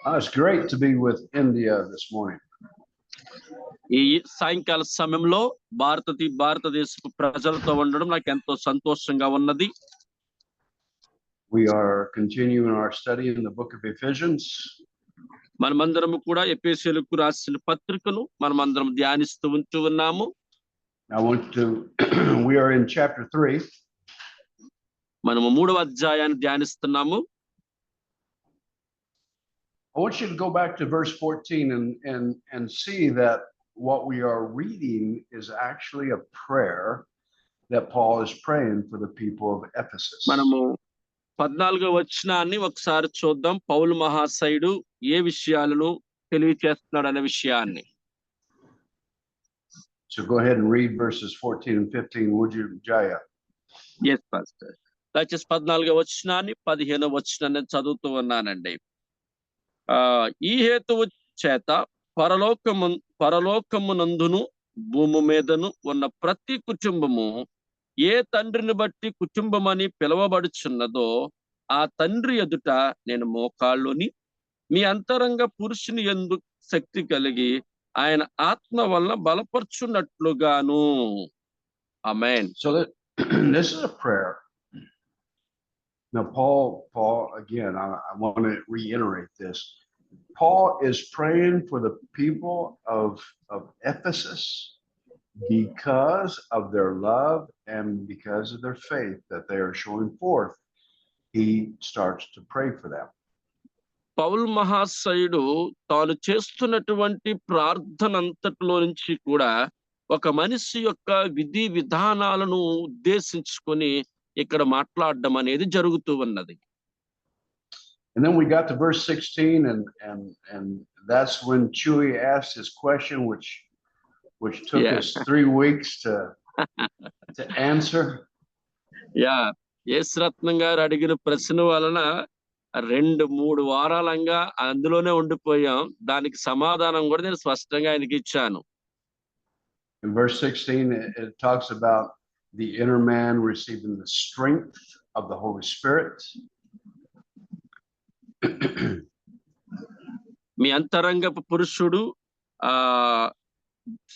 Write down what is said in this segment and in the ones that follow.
It's great to be with India this morning. ఈ సాయంకాల సమయంలో భారతదేశ ప్రజలతో ఉండడం నాకు ఎంతో సంతోషంగా ఉన్నది. We are continuing our study in the book of Ephesians. మనమందరం కూడా ఎఫెసీయులకు రాసిన పత్రికను మనమందరం ధ్యానిస్తూ ఉన్నాము. We are in chapter 3. మనము 3వ అధ్యాయాన్ని ధ్యానిస్తున్నాము. I want you to go back to verse 14 and see that what we are reading is actually a prayer that Paul is praying for the people of Ephesus. మనము 14వ వచనాన్ని ఒకసారి చూద్దాం. పౌలు మహాశయుడు ఏ విషయాలను తెలియజేస్తున్నాడు అనే విషయాన్ని. So go ahead and read verses 14 and 15, would you, Jaya? Yes, Pastor. దయచేసి 14వ వచనాన్ని 15వ వచనాన్ని చదువుతూ ఉన్నానండి. ఈ హేతువు చేత పరలోకమునందును భూమి మీదను ఉన్న ప్రతి కుటుంబము ఏ తండ్రిని బట్టి కుటుంబమని పిలువబడుచున్నదో ఆ తండ్రి ఎదుట నేను మోకాళ్ళుని మీ అంతరంగ పురుషుని యందు శక్తి కలిగి ఆయన ఆత్మ వలన బలపర్చున్నట్లుగాను. ఆమేన్. So this is a prayer. Now Paul again, I want to reiterate this. Paul is praying for the people of Ephesus because of their love and because of their faith that they are showing forth. He starts to pray for them. పౌలు మహాశయుడు తాను చేస్తున్నటువంటి ప్రార్థన అంతటిలో నుంచి కూడా ఒక మనిషి యొక్క విధి విధానాలను ఉద్దేశించుకొని ఇక్కడ మాట్లాడడం అనేది జరుగుతూ ఉన్నది. And then we got to verse 16 and that's when Chewy asked his question which took us 3 weeks to answer. Yesuratnam గారు అడిగిన ప్రశ్న వలన 2-3 వారాలంగా అందులోనే ఉండిపోయాం. దానికి సమాధానం కూడా నేను స్పష్టంగా ఆయనకి ఇచ్చాను. In verse 16 it talks about the inner man receiving the strength of the Holy Spirit. మీ అంతరంగపు పురుషుడు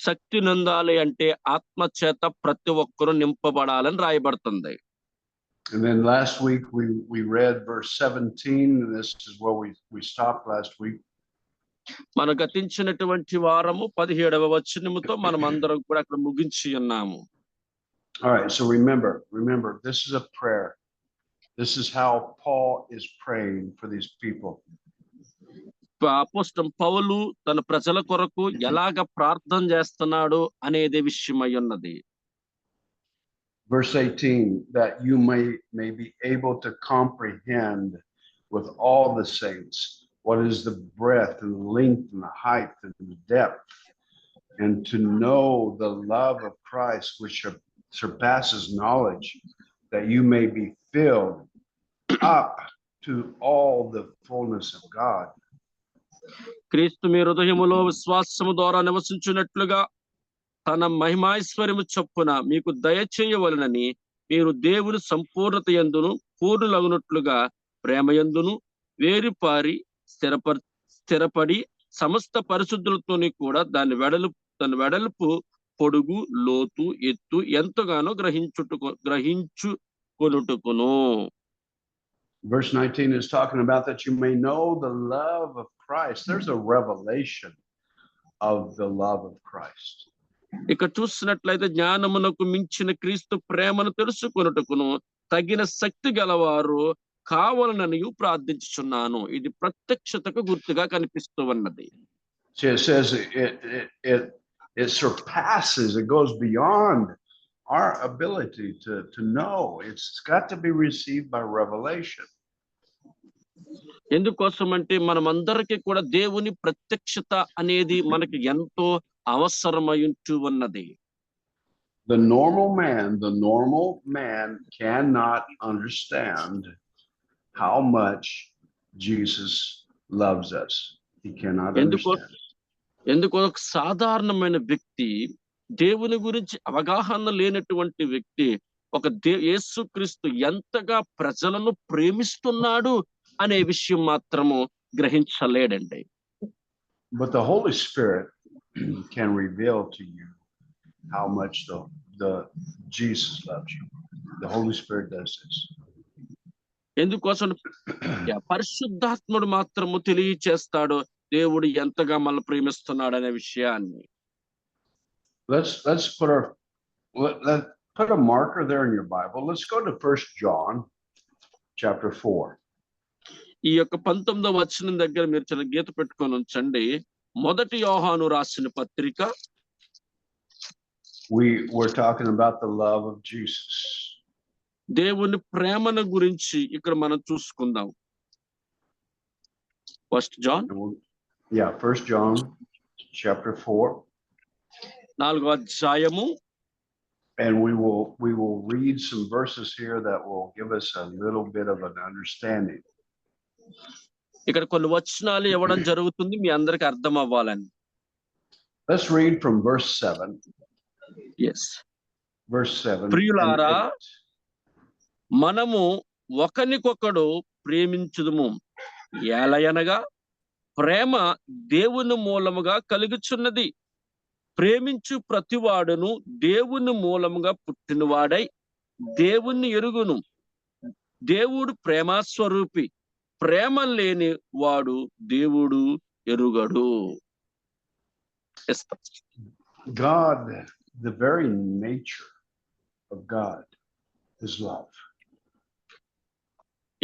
శక్తి నందాలి అంటే ఆత్మ చేత ప్రతి ఒక్కరూ నింపబడాలని రాయబడుతుంది. And then last week we read verse 17, and this is where we stopped last week. మన గతించినటువంటి వారము 17వ వచనముతో మనం అందరం కూడా అక్కడ ముగించి ఉన్నాము. All right, so remember this is a prayer. This is how Paul is praying for these people. అపోస్తలుడు పౌలు తన ప్రజల కొరకు ఎలాగ ప్రార్థన చేస్తున్నాడు అనేది విషయమై ఉన్నది. Verse 18, that you may be able to comprehend with all the saints what is the breadth and the length and the height and the depth, and to know the love of Christ which surpasses knowledge, that you may be filled up to all the fullness of God. క్రీస్తు మీ హృదయములో విశ్వాసము ద్వారా నివసించున్నట్లుగా తన మహిమైశ్వర్యము చొప్పున మీకు దయచేయవలనని మీరు దేవుని సంపూర్ణత యందును పూర్ణులగునట్లుగా ప్రేమయందును వేరుపారి స్థిరపడి సమస్త పరిశుద్ధులతోని కూడా దాని వెడల్పు పొడుగు లోతు ఎత్తు ఎంతగానో గ్రహించుకొనుటకును. Verse 19 is talking about that you may know the love of Christ. There's a revelation of the love of Christ. ఇక్కడ చూసినట్లయితే జ్ఞానమునకు మించిన క్రీస్తు ప్రేమను తెలుసుకొనుటకును తగిన శక్తి గలవారు కావాలని ప్రార్థించుచున్నాను. ఇది ప్రత్యక్షతకు గుర్తుగా కనిపిస్తూ ఉన్నది. So it says it surpasses, it goes beyond our ability to know. It's got to be received by revelation. ఎందుకోసం అంటే మనమందరికీ కూడా దేవుని ప్రత్యక్షత అనేది మనకి ఎంతో అవసరమై ఉంటూ ఉన్నది. The normal man cannot understand how much Jesus loves us. He cannot understand. ఎందుకు ఒక సాధారణమైన వ్యక్తి దేవుని గురించి అవగాహన లేనటువంటి వ్యక్తి ఒక యేసుక్రీస్తు ఎంతగా ప్రజలను ప్రేమిస్తున్నాడు అనే విషయం మాత్రము గ్రహించలేడండి. But the Holy Spirit can reveal to you how much the Jesus loves you. The Holy Spirit does this. ఎందుకోసం పరిశుద్ధాత్ముడు మాత్రము తెలియచేస్తాడు దేవుడు ఎంతగా మనల్ని ప్రేమిస్తున్నాడు అనే విషయాన్ని. Let's put a marker there in your Bible. Let's go to 1 John chapter 4. ఈ యొక్క 19వ వచనం దగ్గర మీరు చాలా గీత పెట్టుకొని ఉంచండి. మొదటి యోహాను రాసిన పత్రిక. We're talking about the love of Jesus. దేవుని ప్రేమను గురించి ఇక్కడ మనం చూసుకుందాం. 1 John. Yeah, 1 John chapter 4. 4వ అధ్యాయము. And we will read some verses here that will give us a little bit of an understanding. ఇక్కడ కొన్ని వచనాలు ఇవ్వడం జరుగుతుంది మీ అందరికి అర్థం అవ్వాలని. Let's read from verse 7. Yes. Verse 7. ప్రియులారా మనము ఒకనికొకడు ప్రేమించుదుము. ఏలయనగా ప్రేమ దేవుని మూలముగా కలుగుచున్నది. ప్రేమించు ప్రతివాడును దేవుని మూలముగా పుట్టినవాడై దేవుణ్ణి ఎరుగును. దేవుడు ప్రేమ స్వరూపి. ప్రేమ లేని వాడు దేవుడు ఎరుగడు. God, the very nature of God is love.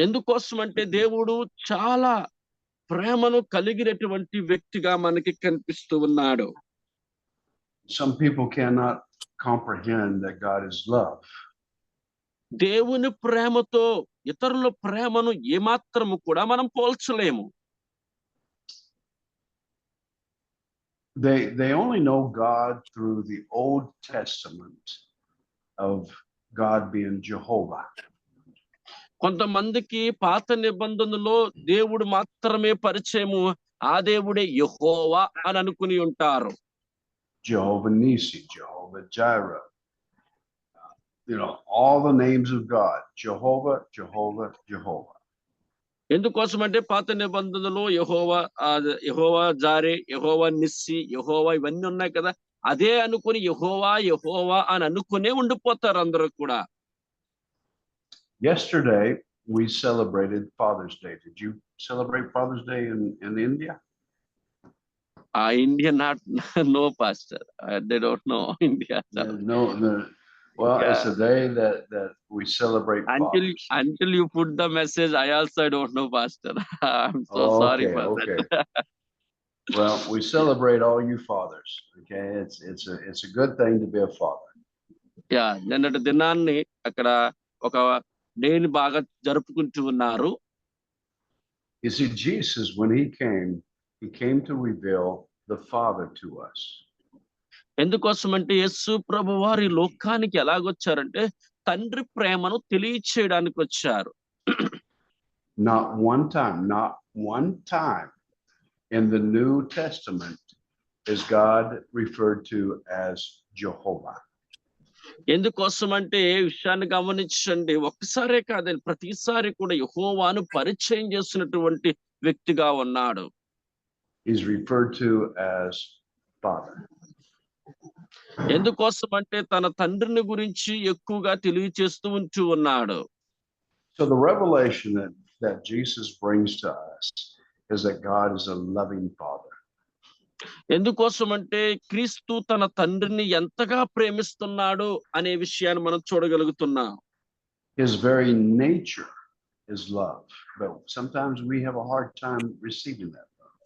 ఎందుకోసం అంటే దేవుడు చాలా ప్రేమను కలిగినటువంటి వ్యక్తిగా మనకి కనిపిస్తూ ఉన్నాడు. Some people cannot comprehend that God is love. దేవుని ప్రేమతో ఇతరుల ప్రేమను ఏమాత్రము కూడా మనం పోల్చలేము. They only know God through the Old Testament of God being Jehovah. కొంతమందికి పాత నిబంధనలో దేవుడు మాత్రమే పరిచయము. ఆ దేవుడే యెహోవా అని అనుకుని ఉంటారు. Jehovah Nisi, Jehovah Jireh. All the names of God. Jehovah, Jehovah, Jehovah. ఎందుకోసం అంటే పాత నిబంధనలో యెహోవా జారే, యెహోవా నిస్సి, యెహోవా ఇవన్నీ ఉన్నాయి కదా. అదే అనుకుని యెహోవా యెహోవా అని అనుకునే ఉండిపోతారు అందరూ కూడా. Yesterday we celebrated Father's Day. Did you celebrate Father's Day in India? India no pastor. They don't know India. No. Well, Yeah. It's a day that we celebrate fathers. Until you put the message, I also don't know, pastor. I'm so sorry for that. Well, we celebrate all you fathers. Okay, it's a good thing to be a father. Yeah, నిన్నటి దినాన్ని అక్కడ ఒక డేని బాగా జరుపుకుంటూ ఉన్నారు. You see, Jesus, when he came to reveal the Father to us. ఎందుకోసం అంటే యేసు ప్రభు వారి లోకానికి ఎలాగొచ్చారంటే తండ్రి ప్రేమను తెలియచేయడానికి వచ్చారు. Not one time in the New Testament is God referred to as Jehovah. ఎందుకోసం అంటే విషయాన్ని గమనించండి. ఒక్కసారే కాదండి, ప్రతిసారి కూడా యెహోవాను పరిచయం చేస్తున్నటువంటి వ్యక్తిగా ఉన్నాడు. He's referred to as Father. ఎందుకోసం అంటే తన తండ్రిని గురించి ఎక్కువగా తెలియచేస్తూ ఉంటూ ఉన్నాడు. So the revelation that Jesus brings to us is that God is a loving Father. ఎందుకోసం అంటే క్రీస్తు తన తండ్రిని ఎంతగా ప్రేమిస్తున్నాడు అనే విషయాన్ని మనం చూడగలుగుతున్నాం. His very nature is love, but sometimes we have a hard time receiving that love.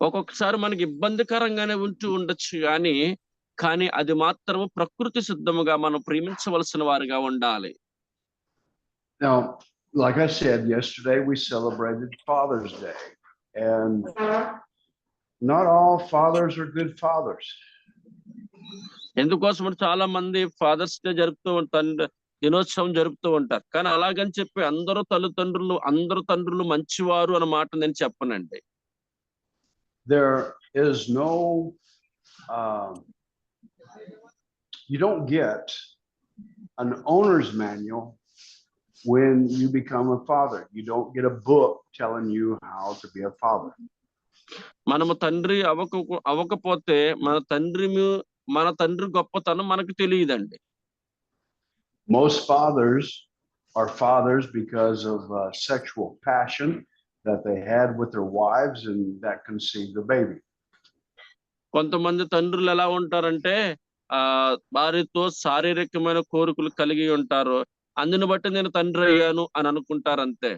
ఒక్కొక్కసారి మనకి ఇబ్బందికరంగానే ఉంటూ ఉండొచ్చు కానీ అది మాత్రం ప్రకృతి సిద్ధముగా మనం ప్రేమించవలసిన వారిగా ఉండాలి. Now, like I said yesterday, we celebrated Father's Day, and not all fathers are good fathers. ఎందుకోసం చాలా మంది ఫాదర్స్ డే జరుపుతూ ఉంటారు, దినోత్సవం జరుపుతూ ఉంటారు. కానీ అలాగని చెప్పి అందరూ తండ్రులు మంచివారు అన్న మాట నేను చెప్పనండి. There is no you don't get an owner's manual when you become a father. You don't get a book telling you how to be a father. మనము తండ్రి అవ్వకపోతే మన తండ్రి గొప్పతనం మనకు తెలియదండి. Most fathers are fathers because of sexual passion that they had with their wives and that conceived the baby. కొంతమంది తండ్రులు ఎలా ఉంటారంటే భార్యతో శారీరకమైన కోరికలు కలిగి ఉంటారు. అందుని బట్టి నేను తండ్రి అయ్యాను అని అనుకుంటారు అంతే.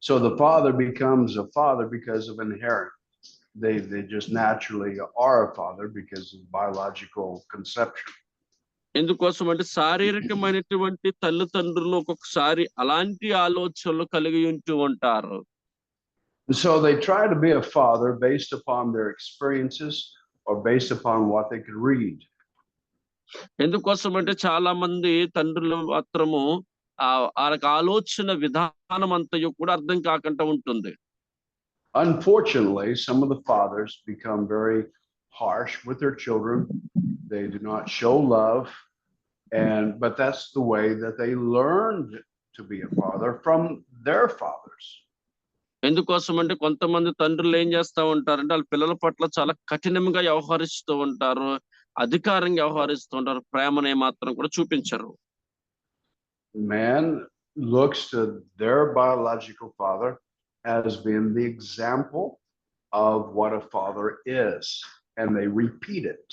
So the father becomes a father because of inherent. They just naturally are a father because of biological conception. ఎందుకోసం అంటే శారీరకమైనటువంటి తల్లిదండ్రులు ఒక్కొక్కసారి అలాంటి ఆలోచనలు కలిగి ఉంటూ ఉంటారు. So they try to be a father based upon their experiences or based upon what they could read. ఎందుకోసం అంటే చాలా మంది తండ్రులు మాత్రము వాళ్ళకి ఆలోచన విధానం అంతయు కూడా అర్థం కాకుండా ఉంటుంది. Unfortunately, some of the fathers become very harsh with their children. They do not show love, but that's the way that they learned to be a father from their fathers. ఎందుకోసం అంటే కొంతమంది తండ్రులు ఏం చేస్తా ఉంటారంటే వాళ్ళ పిల్లల పట్ల చాలా కఠినంగా వ్యవహరిస్తూ ఉంటారు, అధికారంగా వ్యవహరిస్తూ ఉంటారు, ప్రేమనే మాత్రం కూడా చూపించరు. Man looks to their biological father as being the example of what a father is, and they repeat it.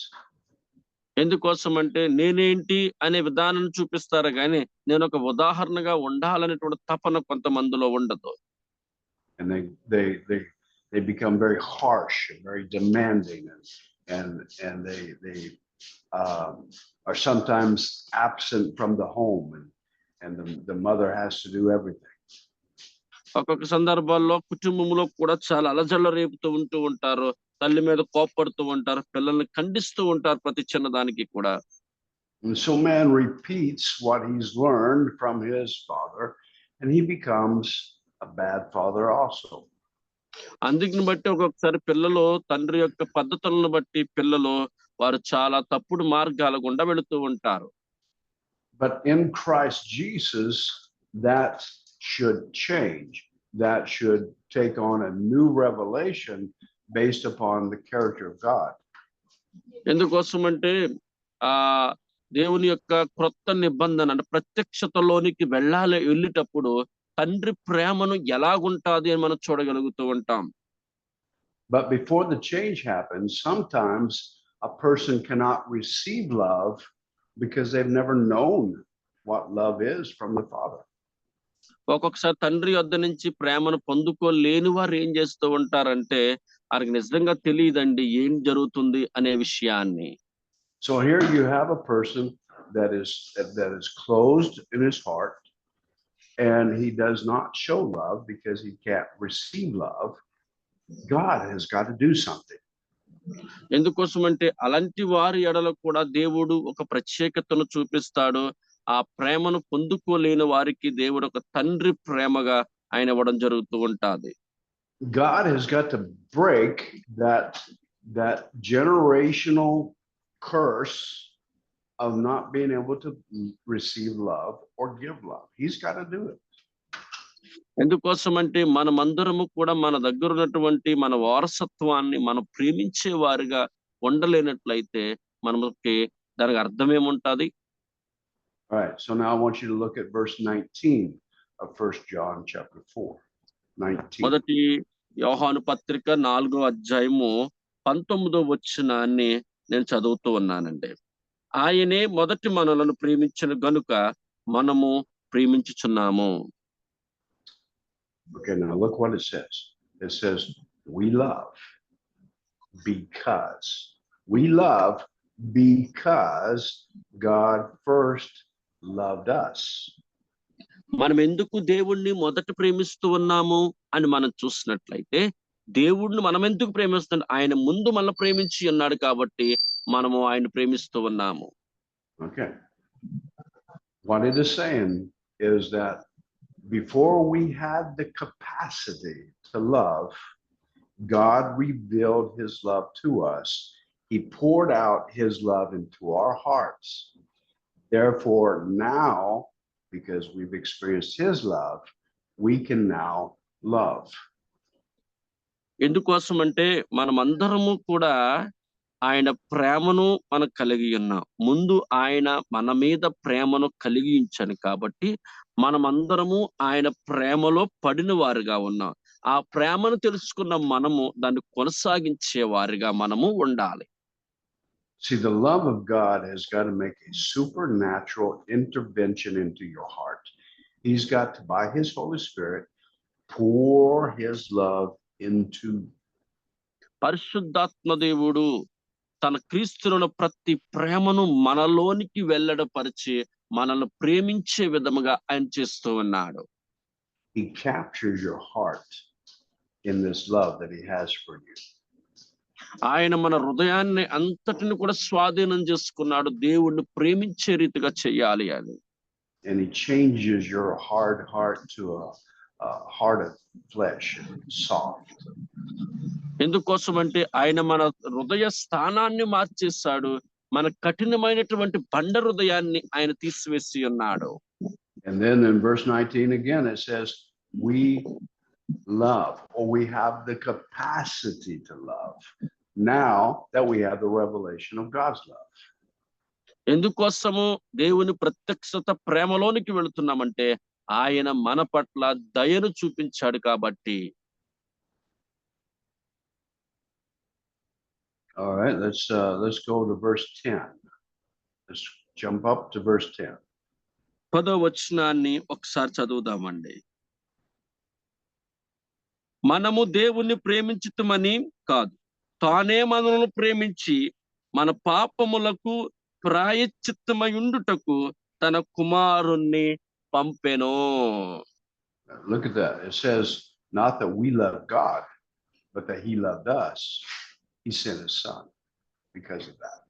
ఎందుకోసం అంటే నేనేంటి అనే విధానం చూపిస్తారు కానీ నేను ఒక ఉదాహరణగా ఉండాలనేటువంటి తపన కొంతమందిలో ఉండదు. And they become very harsh and very demanding, and they are sometimes absent from the home, and the mother has to do everything. ఒక్కొక్క సందర్భాల్లో కుటుంబంలో కూడా చాలా అలజడులు రేపుతూ ఉంటారు, తల్లి మీద కోపడుతూ ఉంటారు, పిల్లల్ని ఖండిస్తూ ఉంటారు ప్రతి చిన్నదానికి కూడా. And so man repeats what he's learned from his father, and he becomes a bad father also. అందుకని బట్టి ఒక్కొక్కసారి పిల్లలు తండ్రి యొక్క పద్ధతులను బట్టి పిల్లలు వారు చాలా తప్పుడు మార్గాల గుండా వెళుతూ ఉంటారు. But in Christ Jesus, that should change. That should take on a new revelation based upon the character of God. ఎందుకోసం అంటే దేవుని యొక్క క్రొత్త నిబంధన అంటే ప్రత్యక్షతలోనికి వెళ్ళేటప్పుడు తండ్రి ప్రేమను ఎలాగుంటాది అని మనం చూడగలుగుతూ ఉంటాం. But before the change happens, sometimes a person cannot receive love because they've never known what love is from the Father. ఒక్కొక్కసారి తండ్రి వద్ద నుంచి ప్రేమను పొందుకోలేని వారు ఏం చేస్తూ ఉంటారంటే వారికి నిజంగా తెలియదండి ఏం జరుగుతుంది అనే విషయాన్ని. So here you have a person that is closed in his heart, and he does not show love because he can't receive love. God has got to do something. ఎందుకోసం అంటే అలాంటి వారి ఎడల కూడా దేవుడు ఒక ప్రత్యేకతను చూపిస్తాడు. ఆ ప్రేమను పొందుకోలేని వారికి దేవుడు ఒక తండ్రి ప్రేమగా ఆయన ఇవ్వడం జరుగుతూ ఉంటాది. God has got to break that generational curse of not being able to receive love or give love. He's got to do it. ఎందుకోసం అంటే మనమందరము కూడా మన దగ్గర ఉన్నటువంటి మన వారసత్వాన్ని మనం ప్రేమించే వారిగా ఉండలేనట్లయితే మనకి దానికి అర్థం ఏముంటది? All right, so now I want you to look at verse 19 of 1 John chapter 4. 19. మొదటి యోహాను పత్రిక 4వ అధ్యాయము 19వ వచనాన్ని నేను చదువుతూ ఉన్నానండి. ఆయనే మొదటి మనలను ప్రేమించిన గనుక మనము ప్రేమించుచున్నాము. Okay, now look what it says. It says, we love because God first loved us. మనం ఎందుకు దేవుణ్ణి మొదట ప్రేమిస్తూ ఉన్నాము అని మనం చూసినట్లయితే దేవుణ్ణి మనం ఎందుకు ప్రేమిస్తున్నాం? ఆయన ముందు మనల్ని ప్రేమించి ఉన్నాడు కాబట్టి మనము ఆయన ప్రేమిస్తూ ఉన్నాము. Okay. What it is saying is that before we had the capacity to love, God revealed his love to us. He poured out his love into our hearts. Therefore, now because we've experienced his love, we can now love. ఎందుకోసం అంటే మనమందరము కూడా ఆయన ప్రేమను మనం కలిగి ఉన్నాం. ముందు ఆయన మన మీద ప్రేమను కలిగి ఉంచాను కాబట్టి మనమందరము ఆయన ప్రేమలో పడిన వారుగా ఉన్నాం. ఆ ప్రేమను తెలుసుకున్న మనము దాన్ని కొనసాగించే వారిగా మనము ఉండాలి. See, the love of God has got to make a supernatural intervention into your heart. He's got to, by his Holy Spirit, pour his love into. పరిశుద్ధాత్మ దేవుడు తన క్రీస్తులో ప్రతి ప్రేమను మనలోనికి వెల్లడపరిచి మనల్ని ప్రేమించే విధముగా ఆయన చేస్తూ ఉన్నాడు. He captures your heart in this love that he has for you. ఆయన మన హృదయాన్ని అంతటిని కూడా స్వాధీనం చేసుకున్నాడు దేవుణ్ణి ప్రేమించే రీతిగా చెయ్యాలి అని. And he changes your hard heart to a heart of flesh, soft. ఎందుకోసం అంటే ఆయన మన హృదయ స్థానాన్ని మార్చేశాడు. మన కఠినమైనటువంటి బండ హృదయాన్ని ఆయన తీసివేసి ఉన్నాడు. And then in verse 19 again it says we love, or we have the capacity to love, now that we have the revelation of God's love. ఎందుకోసము దేవుని ప్రత్యక్షత ప్రేమలోనికి వెళుతున్నామంటే ఆయన మన పట్ల దయను చూపించాడు కాబట్టి. All right, let's go to verse 10. Let's jump up to verse 10. 10వ వచనాన్ని ఒకసారి చదువుదామండి. మనము దేవుణ్ణి ప్రేమించుతమని కాదు, తానే మనల్ని ప్రేమించి మన పాపములకు ప్రాయశ్చిత్తమయుండుటకు తన కుమారుణ్ణి పంపెను. Look at that. It says not that we love God, but that he loved us. He sent his son because of that.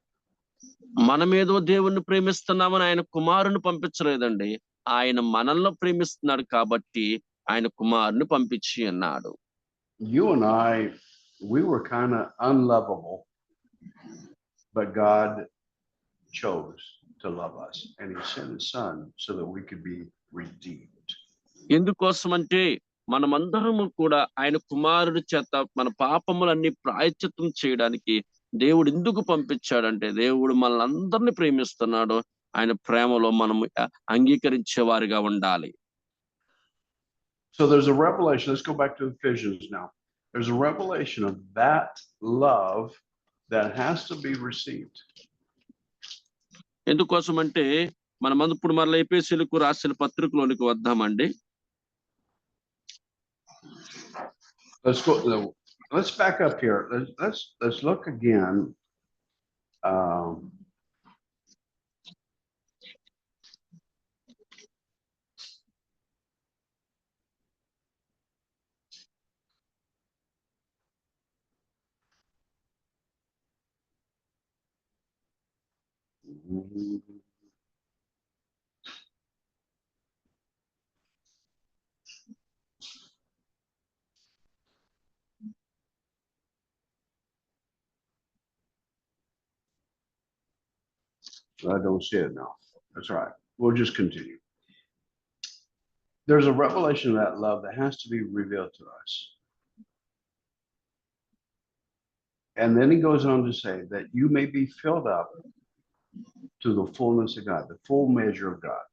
మనమేదో దేవుణ్ణి ప్రేమిస్తున్నామని ఆయన కుమారుని పంపించలేదండి. ఆయన మనల్ని ప్రేమిస్తున్నాడు కాబట్టి ఆయన కుమారుని పంపించి అన్నాడు. You and I, we were kind of unlovable, but God chose to love us, and he sent his son so that we could be redeemed. ఎందుకోసం అంటే మనమందరము కూడా ఆయన కుమారుడి చేత మన పాపములన్నీ ప్రాయశ్చిత్తం చేయడానికి దేవుడు ఎందుకు పంపించాడంటే దేవుడు మనల్ని అందరినీ ప్రేమిస్తున్నాడు. ఆయన ప్రేమలో మనము అంగీకరించే వారిగా ఉండాలి. So there's a revelation. Let's go back to Ephesians now. There's a revelation of that love that has to be received. ఎందుకోసం అంటే మనం ఇప్పుడు మరలా ఎఫెసీయులకు రాసిన పత్రికలోనికి వద్దామండి. Let's back up here. Let's look again. I don't see it now. That's all right. We'll just continue. There's a revelation of that love that has to be revealed to us. And then he goes on to say that you may be filled up to the fullness of God, the full measure of God.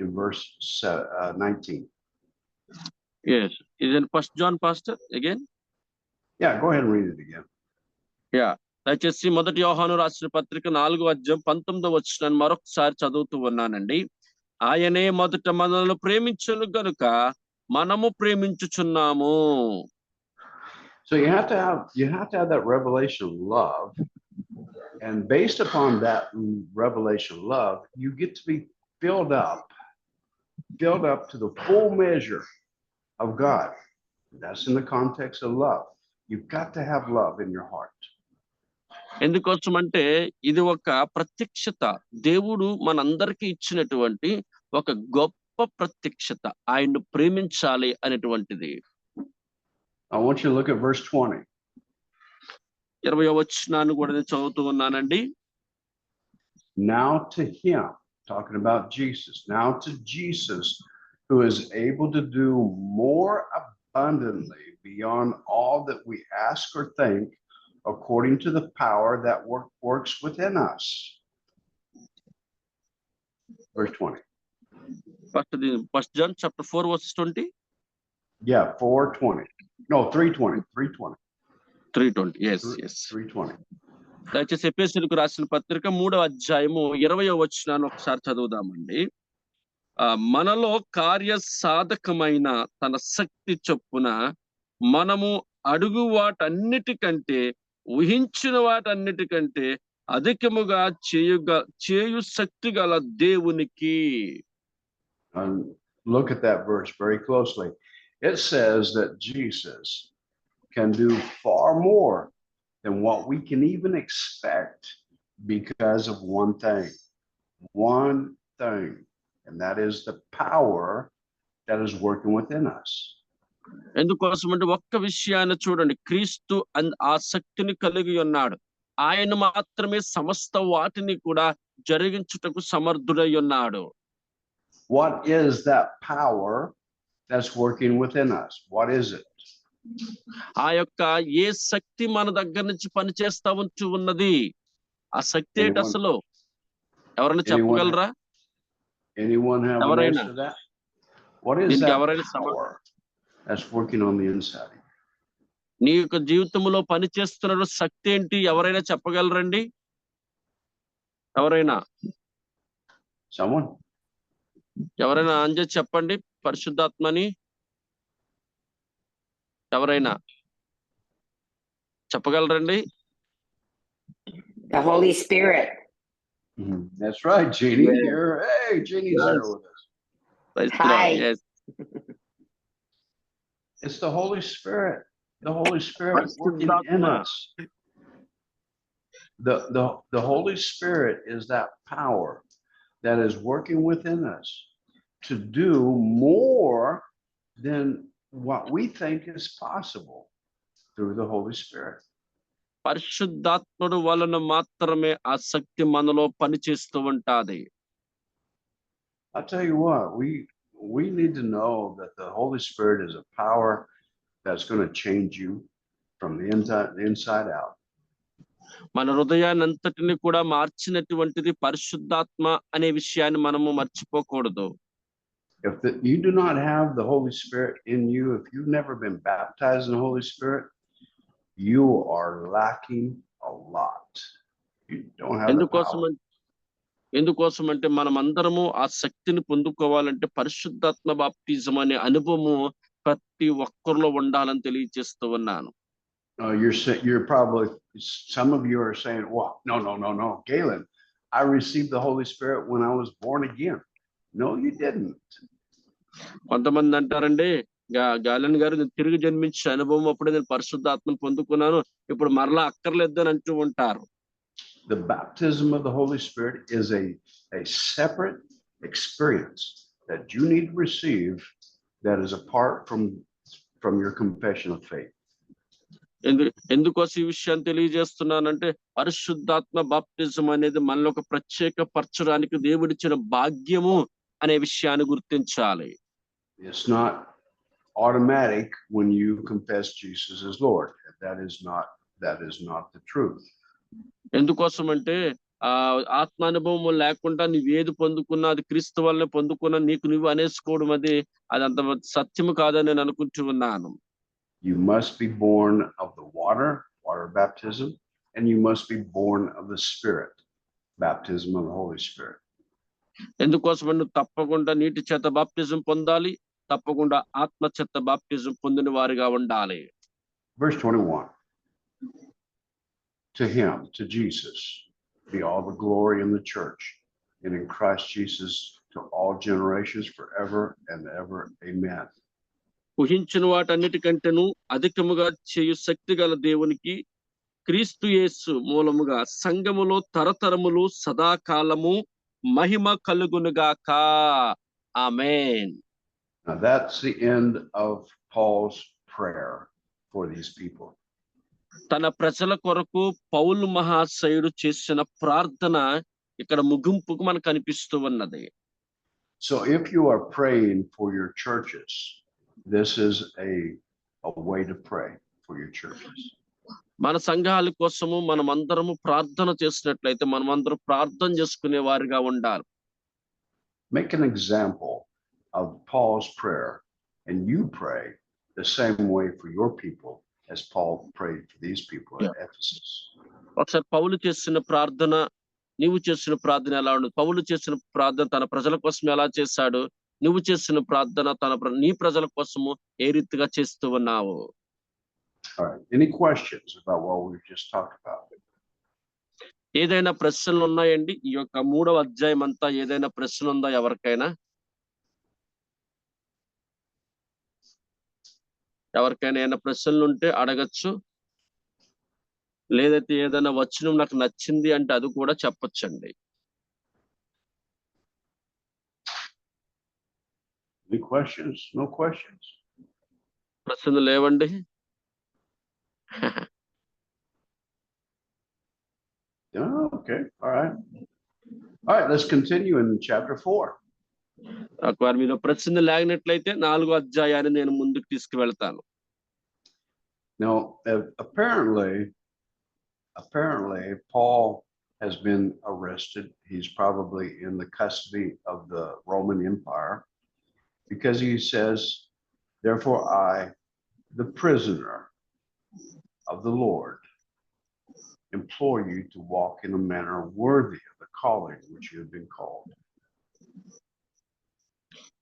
In verse 19. Yes. Is it First John, Pastor, again? Yeah, go ahead and read it again. Yeah. దయచేసి మొదటి యోహాను రాసిన పత్రిక 4వ అధ్యాయం 19వ వచనాన్ని మరొకసారి చదువుతూ ఉన్నానండి. ఆయనే మొదట మనల్ని ప్రేమించును గనుక మనము ప్రేమించుచున్నాము. So you have to have that revelation of love, and based upon that revelation of love, you get to be filled up to the full measure of God. That's in the context of love. You've got to have love in your heart. ఎందుకోసం అంటే ఇది ఒక ప్రత్యక్షత, దేవుడు మనందరికీ ఇచ్చినటువంటి ఒక గొప్ప ప్రత్యక్షత, ఆయన్ను ప్రేమించాలి అనేటువంటిది. I want you to look at verse 20. 20వ వచనాన్ని కూడా నేను చదువుతూ ఉన్నానండి. Now to him talking about Jesus. Now to Jesus, who is able to do more abundantly beyond all that we ask or think, according to the power that works within us. Verse 20. First John chapter 4 verse 20. Yeah, 4:20. No, 3:20. 3:20. 3:20. Yes, yes. 3:20. దయచేసి ఎఫెసీయులకు రాసిన పత్రిక 3వ అధ్యాయము 20వ వచనాన్ని ఒకసారి చదువుదామండి. మనలో కార్య సాధకమైన తన శక్తి చొప్పున మనము అడుగు వాటన్నిటికంటే ఊహించిన వాటన్నిటికంటే అధికముగా చేయు శక్తి గల దేవునికి. Look at that verse very closely. It says that Jesus can do far more than what we can even expect because of one thing, and that is the power that is working within us. ఎందుకోసమంటే ఒక్క విషయాన్ని చూడండి, క్రీస్తు ఆ శక్తిని కలిగి ఉన్నాడు. ఆయన మాత్రమే సమస్త వాటిని కూడా జరిగించుటకు సమర్థుడై ఉన్నాడు. What is that power that's working within us? What is it? ఆ యొక్క ఏ శక్తి మన దగ్గర నుంచి పనిచేస్తా ఉంటూ ఉన్నది, ఆ శక్తి ఏంటి అసలు? ఎవరైనా చెప్పగలరా? Anyone have an answer to that? What is that power that's working on the inside? నీ యొక్క జీవితంలో పనిచేస్తున్న శక్తి ఏంటి? ఎవరైనా చెప్పగలరండి? ఎవరైనా? Someone? ఎవరైనా అంజ చెప్పండి. పరిశుద్ధాత్మని ఎవరైనా చెప్పగలరండి? The Holy Spirit. That's right, Jeannie. Hey, Jeannie's there with us. Hi. Yes. It's the Holy Spirit. The Holy Spirit working in us. The Holy Spirit is that power that is working within us to do more than what we think is possible through the Holy Spirit. పరిశుద్ధాత్ముడు వలన మాత్రమే ఆ శక్తి మనలో పనిచేస్తూ ఉంటాది. I'll tell you what, we need to know that the Holy Spirit is a power that's going to change you from the inside out. మన హృదయాన్ని అంతటిని కూడా మార్చినటువంటిది పరిశుద్ధాత్మ అనే విషయాన్ని మనము మర్చిపోకూడదు. If you do not have the Holy Spirit in you, if you've never been baptized in the Holy Spirit, you are lacking a lot. You don't have the power. ఎందుకోసమంటే మనం అందరము ఆ శక్తిని పొందుకోవాలంటే పరిశుద్ధాత్మ బాప్టిజం అనే అనుభవము ప్రతి ఒక్కరిలో ఉండాలని తెలియజేస్తూ ఉన్నాను. You're probably, some of you are saying, well, no, Galen, I received the Holy Spirit when I was born again. No, you didn't. కొంతమంది అంటారండి, గాలెన్ గారు నేను తిరిగి జన్మించే అనుభవం అప్పుడే నేను పరిశుద్ధాత్మను పొందుకున్నాను, ఇప్పుడు మరలా అక్కర్లేదు అని అంటూ ఉంటారు. The baptism of the Holy Spirit is a separate experience that you need to receive that is apart from your confession of faith. ఎందుకోసం ఈ విషయాన్ని తెలియజేస్తున్నానంటే పరిశుద్ధాత్మ బాప్టిజం అనేది మనలో ఒక ప్రత్యేక పరచడానికి దేవుడిచ్చిన భాగ్యము అనే విషయాన్ని గుర్తించాలి. It's not automatic when you confess Jesus as Lord. That is not the truth. ఎందుకోసం అంటే ఆత్మానుభవం లేకుండా నువ్వేది పొందుకున్నా అది క్రీస్తు వల్లనే పొందుకున్నా నీకు నువ్వు అనేసుకోవడం అది అంత సత్యము కాదని నేను అనుకుంటూ ఉన్నాను. You must be born of the water baptism, and you must be born of the Spirit, baptism of the Holy Spirit. ఎందుకోసం నువ్వు తప్పకుండా నీటి చేత బాప్టిజం పొందాలి, తప్పకుండా ఆత్మ చేత బాప్టిజం పొందిన వారిగా ఉండాలి. Verse 21. To him, to Jesus, be all the glory in the church and in Christ Jesus to all generations forever and ever. Amen. ఊహించిన వాటన్నిటికంటేను అధికముగా చేయు శక్తి గల దేవునికి క్రీస్తు యేసు మూలముగా సంఘములో తరతరములు సదాకాలము మహిమ కలుగునుగాక. ఆమేన్. Now that's the end of Paul's prayer for these people. తన ప్రజల కొరకు పౌలు మహాశయుడు చేసిన ప్రార్థన ఇక్కడ ముగింపుకు మనకు కనిపిస్తూ ఉన్నది. So if you are praying for your churches, this is a way to pray for your churches. మన సంఘాల కోసము మనమందరము ప్రార్థన చేసినట్లయితే మనమందరం ప్రార్థన చేసుకునే వారిగా ఉండాలి. Make an example of Paul's prayer, and you pray the same way for your people as Paul prayed for these people at Ephesus. ఒకసారి పౌలు చేసిన ప్రార్థన నీవు చేసిన ప్రార్థన ఎలా ఉండదు? పౌలు చేసిన ప్రార్థన తన ప్రజల కోసం ఎలా చేశాడు? నువ్వు చేసిన ప్రార్థన నీ ప్రజల కోసము ఏ రీతిగా చేస్తూ ఉన్నావు? All right. Any questions about what we've just talked about? ఏదైనా ప్రశ్నలు ఉన్నాయండి? ఈ యొక్క 3వ అధ్యాయం అంతా ఏదైనా ప్రశ్న ఉందా ఎవరికైనా? ఎవరికైనా ఏమైనా ప్రశ్నలు ఉంటే అడగచ్చు. లేదైతే ఏదైనా వచనం నాకు నచ్చింది అంటే అది కూడా చెప్పొచ్చండి. Any questions? No questions. ప్రశ్నలు లేవండి. Oh, okay. All right. All right. Let's continue in chapter 4. ఒకవేళ మీలో ప్రశ్న లేనట్లయితే 4వ అధ్యాయాన్ని నేను ముందుకు తీసుకువెళ్తాను. Now, apparently, Paul has been arrested. He's probably in the custody of the Roman Empire because he says, "Therefore, I, the prisoner of the Lord, implore you to walk in a manner worthy of the calling which you have been called."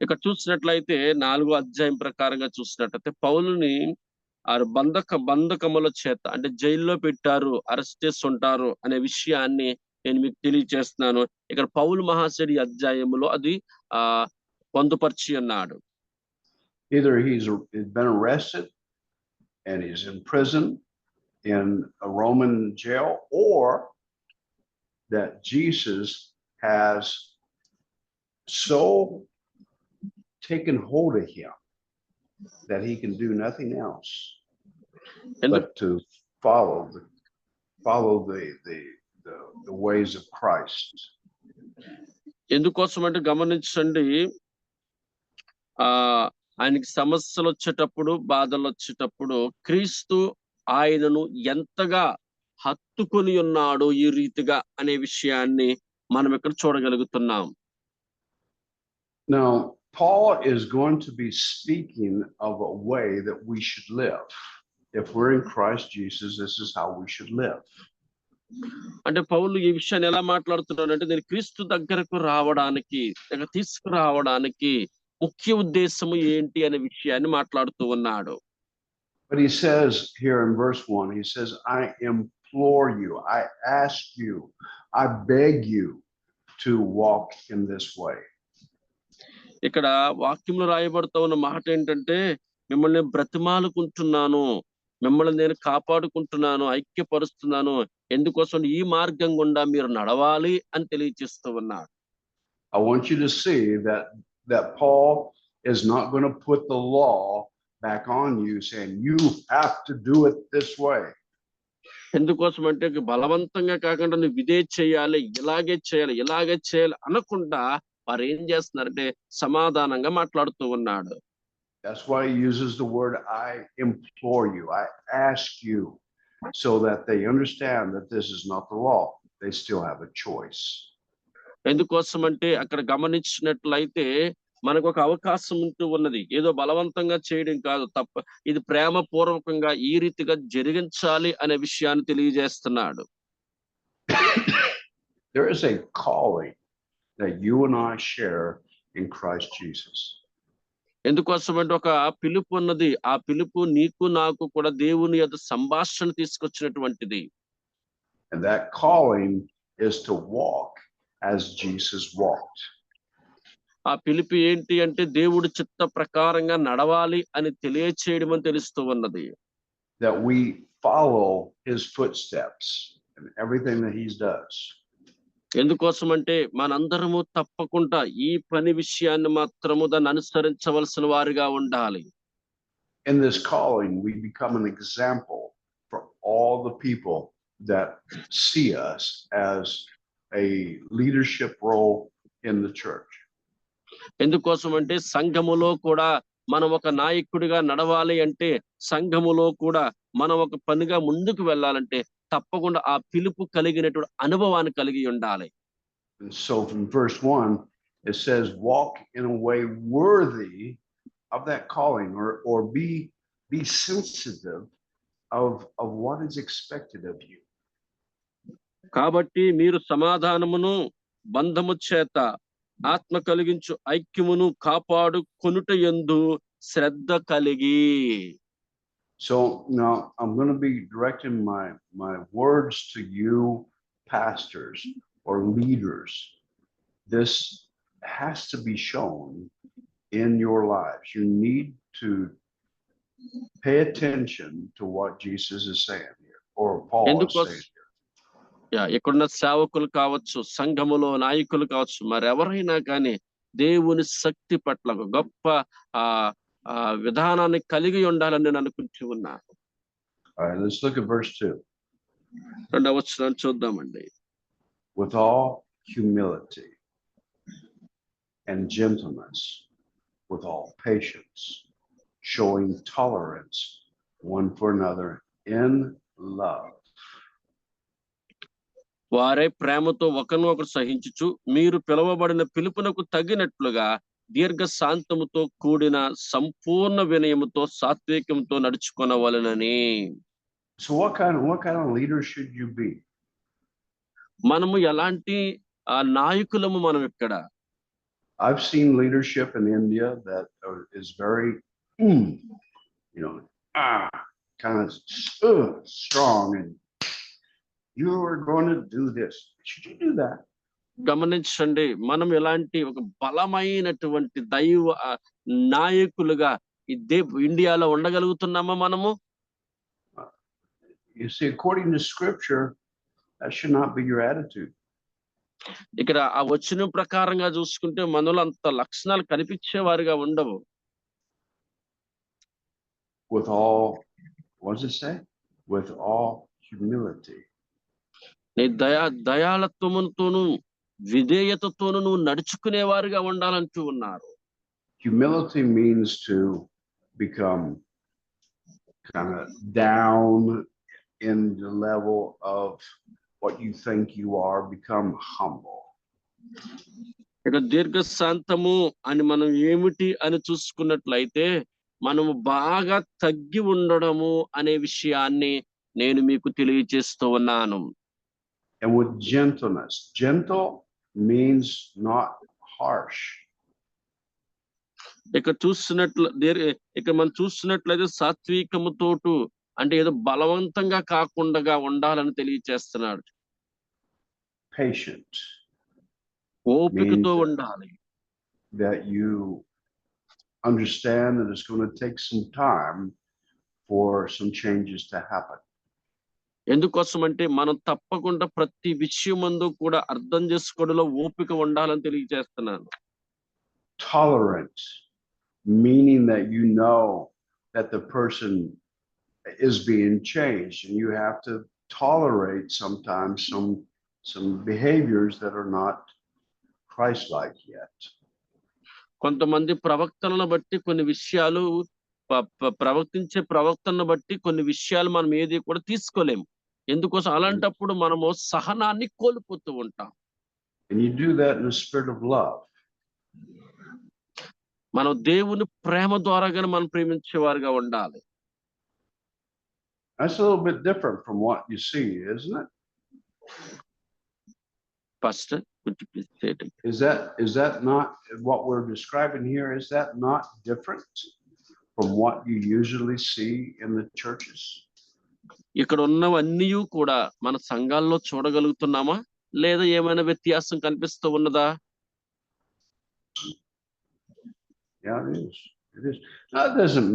ఇక్కడ చూసినట్లయితే 4వ అధ్యాయం ప్రకారంగా చూసినట్లయితే పౌలుని బంధకముల చేత అంటే జైల్లో పెట్టారు, అరెస్ట్ చేస్తుంటారు అనే విషయాన్ని నేను మీకు తెలియజేస్తున్నాను. ఇక్కడ పౌలు మహాశయుడి అధ్యాయములో అది పొందుపరిచి ఉన్నాడు. Either he's been arrested and he's in prison in a Roman jail, or that Jesus has so taken hold of him that he can do nothing else but to follow the ways of Christ. ఎందుకోసం అంటే గమనించండి, ఆయనకి సమస్యలు వచ్చేటప్పుడు బాధలు వచ్చేటప్పుడు క్రీస్తు ఆయనను ఎంతగా హత్తుకొని ఉన్నాడు ఈ రీతిగా అనే విషయాన్ని మనం ఇక్కడ చూడగలుగుతున్నాం. Now, Paul is going to be speaking of a way that we should live. If we're in Christ Jesus, this is how we should live. అంటే పౌలు ఈ విషయాన్ని ఎలా మాట్లాడుతున్నాడంటే నేను క్రీస్తు దగ్గరకు రావడానికి తీసుకురావడానికి ముఖ్య ఉద్దేశము ఏంటి అనే విషయాన్ని మాట్లాడుతూ ఉన్నాడు. But he says here in verse 1, he says, "I implore you, I ask you, I beg you to walk in this way." ఇక్కడ వాక్యంలో రాయబడుతూ ఉన్న మాట ఏంటంటే మిమ్మల్ని బ్రతిమాలుకుంటున్నాను, మిమ్మల్ని నేను కాపాడుకుంటున్నాను, ఐక్యపరుస్తున్నాను, ఎందుకోసం ఈ మార్గం గుండా మీరు నడవాలి అని తెలియజేస్తూ ఉన్నాడు. I want you to see that Paul is not going to put the law back on you saying you have to do it this way. ఎందుకోసం అంటే బలవంతంగా కాకుండా నువ్వు ఇదే చేయాలి, ఇలాగే చేయాలి అనకుండా వారు ఏం చేస్తున్నారంటే సమాధానంగా మాట్లాడుతూ ఉన్నాడు. That's why he uses the word "I implore you," "I ask you," so that they understand that this is not the law. They still have a choice. ఎందుకోసం అంటే అక్కడ గమనించినట్లయితే మనకు ఒక అవకాశం ఉంటూ ఉన్నది. ఏదో బలవంతంగా చేయడం కాదు, ఇది ప్రేమ పూర్వకంగా ఈ రీతిగా జరిగించాలి అనే విషయాన్ని తెలియజేస్తున్నాడు. There is a calling that you and I share in Christ Jesus. ఎందుకోసం అంటే ఒక పిలుపు ఉన్నది. ఆ పిలుపు నీకు నాకు కూడా దేవుని యొక్క సంభాషణ తీసుకొచ్చినటువంటిది. And that calling is to walk as Jesus walked. ఆ పిలుపు ఏంటి అంటే దేవుడి చిత్త ప్రకారంగా నడవాలి అని తెలియచేయడం అని తెలుస్తూ ఉన్నది. That we follow his footsteps and everything that he does. ఎందుకోసం అంటే మనందరము తప్పకుండా ఈ పని విషయాన్ని మాత్రము దాన్ని అనుసరించవలసిన వారిగా ఉండాలి. In this calling, we become an example for all the people that see us as a leadership role in the church. ఎందుకోసం అంటే సంఘములో కూడా మనం ఒక నాయకుడిగా నడవాలి అంటే, సంఘములో కూడా మనం ఒక పనిగా ముందుకు వెళ్ళాలంటే తప్పకుండా ఆ పిలుపు కలిగినటువంటి అనుభవాన్ని కలిగి ఉండాలి. And so from verse 1, it says, walk in a way worthy of that calling, or be sensitive of what is expected of you. కాబట్టి మీరు సమాధానమును బంధము చేత ఆత్మ కలిగించు ఐక్యమును కాపాడు కొనుటయందు శ్రద్ధ కలిగి. So now I'm going to be directing my words to you, pastors or leaders. This has to be shown in your lives. You need to pay attention to what Jesus is saying here, or Paul is saying here. ఇక్కడున్న సేవకులు కావచ్చు, సంఘములో నాయకులు కావచ్చు, మరెవరైనా కానీ దేవుని శక్తి పట్ల ఒక గొప్ప విధానాన్ని కలిగి ఉండాలని నేను అనుకుంటూ ఉన్నాను. All right, let's look at verse 2. 2వ వచనం చూద్దామండి. With all humility and gentleness, with all patience, showing tolerance one for another in love. వారే ప్రేమతో ఒకరినొకరు సహించుచు మీరు పిలువబడిన పిలుపునకు తగినట్లుగా దీర్ఘ శాంతముతో కూడిన సంపూర్ణ వినయముతో సాత్వికంతో నడుచుకొనవలెనని. So what kind of leader should you be? మనము ఎలాంటి నాయకులము మనం ఇక్కడ? I've seen leadership in India that is very kind of strong, and you are going to do this. Should you do that? గమనించండి, మనం ఎలాంటి ఒక బలమైనటువంటి దైవ నాయకులుగా ఇండియాలో ఉండగలుగుతున్నామా మనము? You see, according to scripture, that should not be your attitude. ఇక్కడ ఆ వచనం ప్రకారంగా చూసుకుంటే మనలో అంత లక్షణాలు కనిపించేవారుగా ఉండవు. With all, what does it say? With all humility. నీ దయాళత్వముతోను విధేయతతోను నువ్వు నడుచుకునేవారుగా ఉండాలంటూ ఉన్నారు. Humility means to become kind of down in the level of what you think you are, become humble. ఇక దీర్ఘశాంతము అని మనం ఏమిటి అని చూసుకున్నట్లయితే మనము బాగా తగ్గి ఉండడము అనే విషయాన్ని నేను మీకు తెలియజేస్తూ ఉన్నాను. And with gentleness, gentle means not harsh. ఇక మనం చూస్తున్నట్లయితే సాత్వికముతోటు అంటే ఏదో బలవంతంగా కాకుండా ఉండాలని తెలియజేస్తున్నాడు. Patient. ఓపికతో ఉండాలి. That you understand that it's going to take some time for some changes to happen. ఎందుకోసం అంటే మనం తప్పకుండా ప్రతి విషయమందు కూడా అర్థం చేసుకోవడంలో ఓపిక ఉండాలని తెలియజేస్తున్నాను. Tolerant, meaning that you know that the person is being changed, and you have to tolerate sometimes some behaviors that are not Christ-like yet. కొంతమంది ప్రవక్తలను బట్టి కొన్ని విషయాలు ప్రవర్తించే ప్రవక్తలను బట్టి కొన్ని విషయాలు మనం ఏది కూడా తీసుకోలేము. ఎందుకోసం అలాంటప్పుడు మనము సహనాన్ని కోల్పోతూ ఉంటాం. And you do that in the spirit of love. మనం దేవుని ప్రేమ ద్వారాగానే మనం ప్రేమించేవారుగా ఉండాలి. That's a little bit different from what you see, isn't it? Pastor, could you please say it? Is that not what we're describing here? Is that not different from what you usually see in the churches? ఇక్కడ ఉన్నవన్నీ కూడా మన సంఘాల్లో చూడగలుగుతున్నామా లేదా ఏమైనా వ్యత్యాసం కనిపిస్తూ ఉన్నదా? Yeah, it is. It is. Now, that doesn't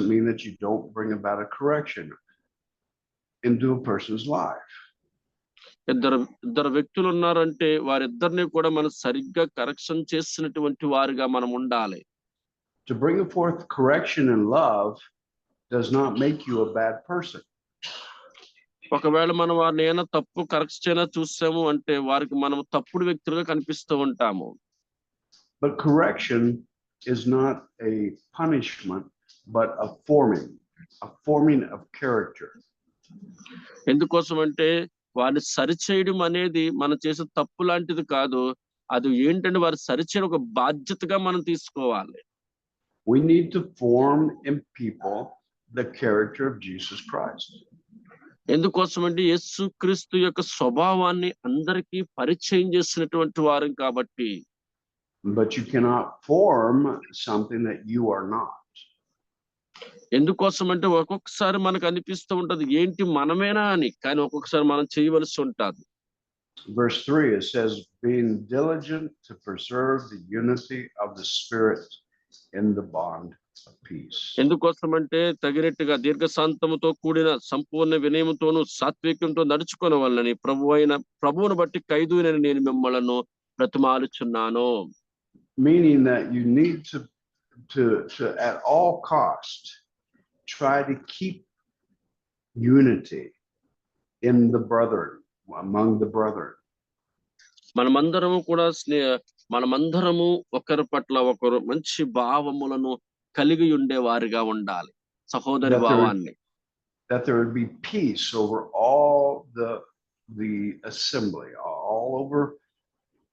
mean that you don't bring about a correction into a person's life. ఇద్దరు వ్యక్తులు ఉన్నారంటే వారిద్దరిని కూడా మనం సరిగ్గా కరెక్షన్ చేసినటువంటి వారుగా మనం ఉండాలి. To bring forth correction and love does not make you a bad person. ఒకవేళ మనం వారిని ఏమైనా తప్పు కరెక్ట్ చేయనా చూసాము అంటే వారికి మనం తప్పుడు వ్యక్తులుగా కనిపిస్తూ ఉంటాము. But correction is not a punishment, but a forming of character. ఎందుకోసం అంటే వారిని సరిచేయడం అనేది మనం చేసే తప్పు లాంటిది కాదు. అది ఏంటంటే వారు సరిచేయడం ఒక బాధ్యతగా మనం తీసుకోవాలి. We need to form in people the character of Jesus Christ. ఎందుకోసం అంటే యేసు క్రీస్తు యొక్క స్వభావాన్ని అందరికీ పరిచయం చేసినటువంటి వారం కాబట్టి. But you cannot form something that you are not. ఎందుకోసం అంటే ఒక్కొక్కసారి మనకు అనిపిస్తూ ఉంటది ఏంటి మనమేనా అని, కానీ ఒక్కొక్కసారి మనం చేయవలసి ఉంటుంది. Verse 3, it says, being diligent to preserve the unity of the Spirit in the bond of peace. ఎందుకోసం అంటే తగినట్టుగా దీర్ఘశాంతముతో కూడిన సంపూర్ణ వినయముతోను సాత్వికంతో నడుచుకునే వాళ్ళని ప్రభువును బట్టి ఖైదూనని నేను మిమ్మలను బ్రతిమాలుచున్నాను. Meaning that you need to at all cost try to keep unity in the brethren, among the brethren. మనమందరము ఒకరి పట్ల ఒకరు మంచి భావములను కలిగి ఉండే వారిగా ఉండాలి, సహోదరి భావాన్ని. That there would be peace over all the assembly, all over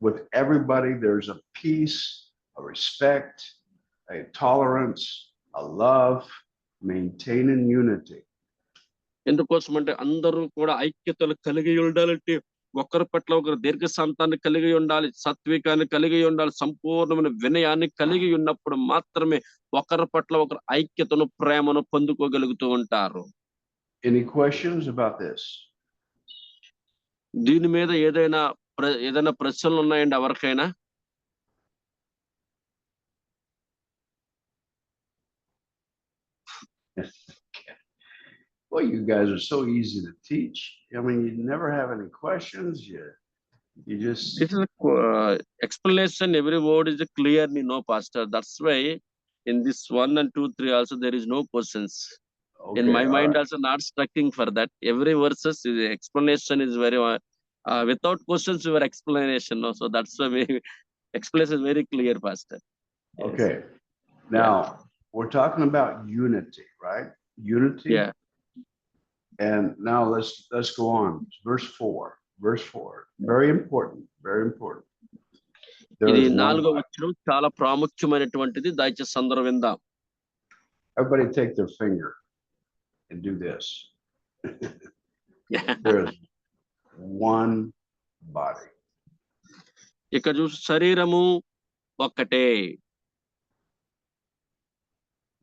with everybody. There's a peace, a respect, a tolerance, a love, maintaining unity. ఎందుకోసం అంటే అందరూ కూడా ఐక్యతలు కలిగి ఉండాలంటే ఒకరి పట్ల ఒకరు దీర్ఘశాంతాన్ని కలిగి ఉండాలి, సాత్వికాన్ని కలిగి ఉండాలి, సంపూర్ణమైన వినయాన్ని కలిగి ఉన్నప్పుడు మాత్రమే ఒకరి పట్ల ఒకరు ఐక్యతను ప్రేమను పొందుకోగలుగుతూ ఉంటారు. Any questions about this? దీని మీద ఏదైనా ప్రశ్నలు ఉన్నాయండి ఎవరికైనా? Well, you guys are so easy to teach. I mean, you never have any questions. You just. This is explanation. Every word is clearly no, Pastor. That's why in this 1 and 2, 3 also there is no questions. Okay, in my mind also not structuring for that. Every verses explanation is very without questions your explanation. No, so that's why explanation is very clear, Pastor. Yes. Okay. Now we're talking about unity, right? Unity. Yeah. And now let's go on. Verse 4. Verse 4. Very important. Very important. ఇది 4వ వచనం చాలా ప్రాముఖ్యమైనటువంటిది. దయచేసి అందరూ విందాం. Everybody take their finger and do this. There's one body. ఇక్కడ చూసి శరీరము ఒక్కటే.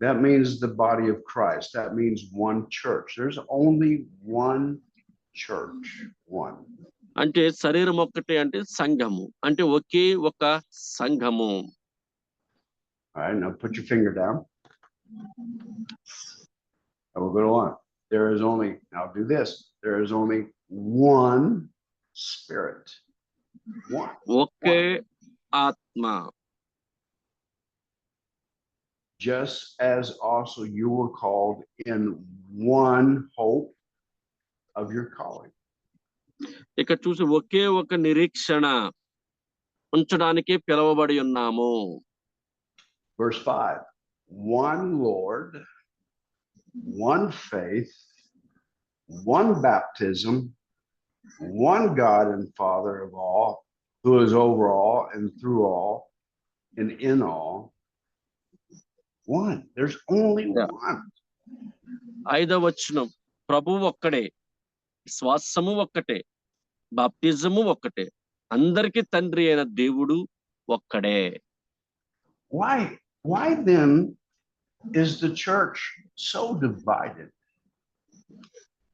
That means the body of Christ. That means one church. There's only one church. One. అంటే శరీరం ఒక్కటే అంటే సంఘము, అంటే ఒకే ఒక సంఘము. All right, now put your finger down. I will go on. There is only, now do this. There is only one Spirit. One. ఒకే ఆత్మ. Just as also you were called in one hope of your calling. ఇక్కడ చూసి ఒకే ఒక నిరీక్షణ ఉంచడానికి పిలువబడి ఉన్నాము. Verse 5. One Lord, one faith, one baptism, one God and Father of all, who is over all and through all and in all. One. There's only one. 5వ వచనం, ప్రభువు ఒక్కడే, శ్వాసము ఒక్కటే, బాప్టిజము ఒక్కటే, అందరికీ తండ్రి అయిన దేవుడు ఒక్కడే. Why then is the church so divided?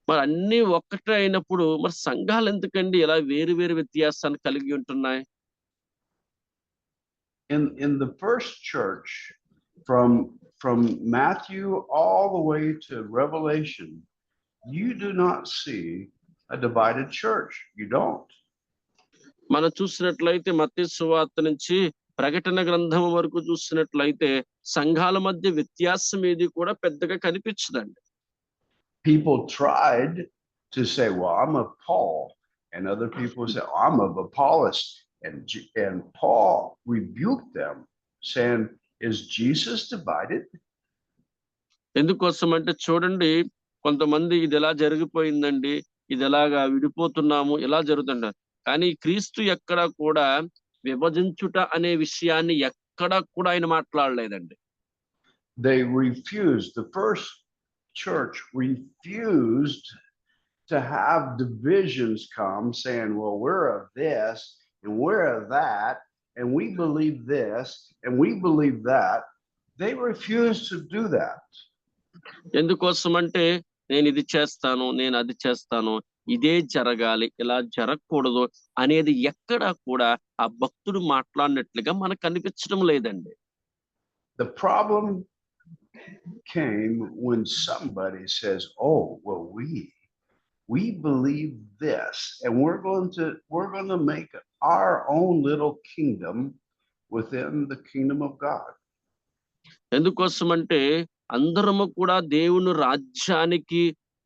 మరి అన్ని ఒక్కటే అయినప్పుడు మరి సంఘాలు ఎందుకండి ఇలా వేరు వేరు వ్యత్యాసాన్ని కలిగి ఉంటున్నాయి? In the first church, from Matthew all the way to Revelation, you do not see a divided church. You don't. మనం చూసినట్లయితే మత్తయి సువార్త నుంచి ప్రకటన గ్రంథం వరకు చూసినట్లయితే సంఘాల మధ్య వ్యత్యాసం ఏది కూడా పెద్దగా కనిపించదండి. People tried to say, well, I'm of Paul, and other people say, oh, I'm of Apollos. And Paul rebuked them, saying, is Jesus divided? ఎందుకోసం అంటే చూడండి, కొంతమంది ఇది ఎలా జరిగిపోయిందండి, ఇది ఎలాగా విడిపోతున్నాము, ఇలా జరుగుతుంటారు. కానీ క్రీస్తు ఎక్కడ కూడా విభజించుట అనే విషయాన్ని ఎక్కడ కూడా ఆయన మాట్లాడలేదండి. They refused. The first church refused to have divisions come, saying, well, we're of this and we're of that, and we believe this and we believe that. They refused to do that. ఎందుకోసం అంటే నేను ఇది చేస్తాను, నేను అది చేస్తాను, ఇదే జరగాలి, ఇలా జరగకూడదు అనేది ఎక్కడా కూడా ఆ భక్తుడు మాట్లాడినట్లుగా మనకు కనిపించడం లేదండి. The problem came when somebody says, oh, well, we believe this, and we're going to make our own little kingdom within the kingdom of God. ఎందుకోసం అంటే అందరము కూడా దేవుని రాజ్యానికి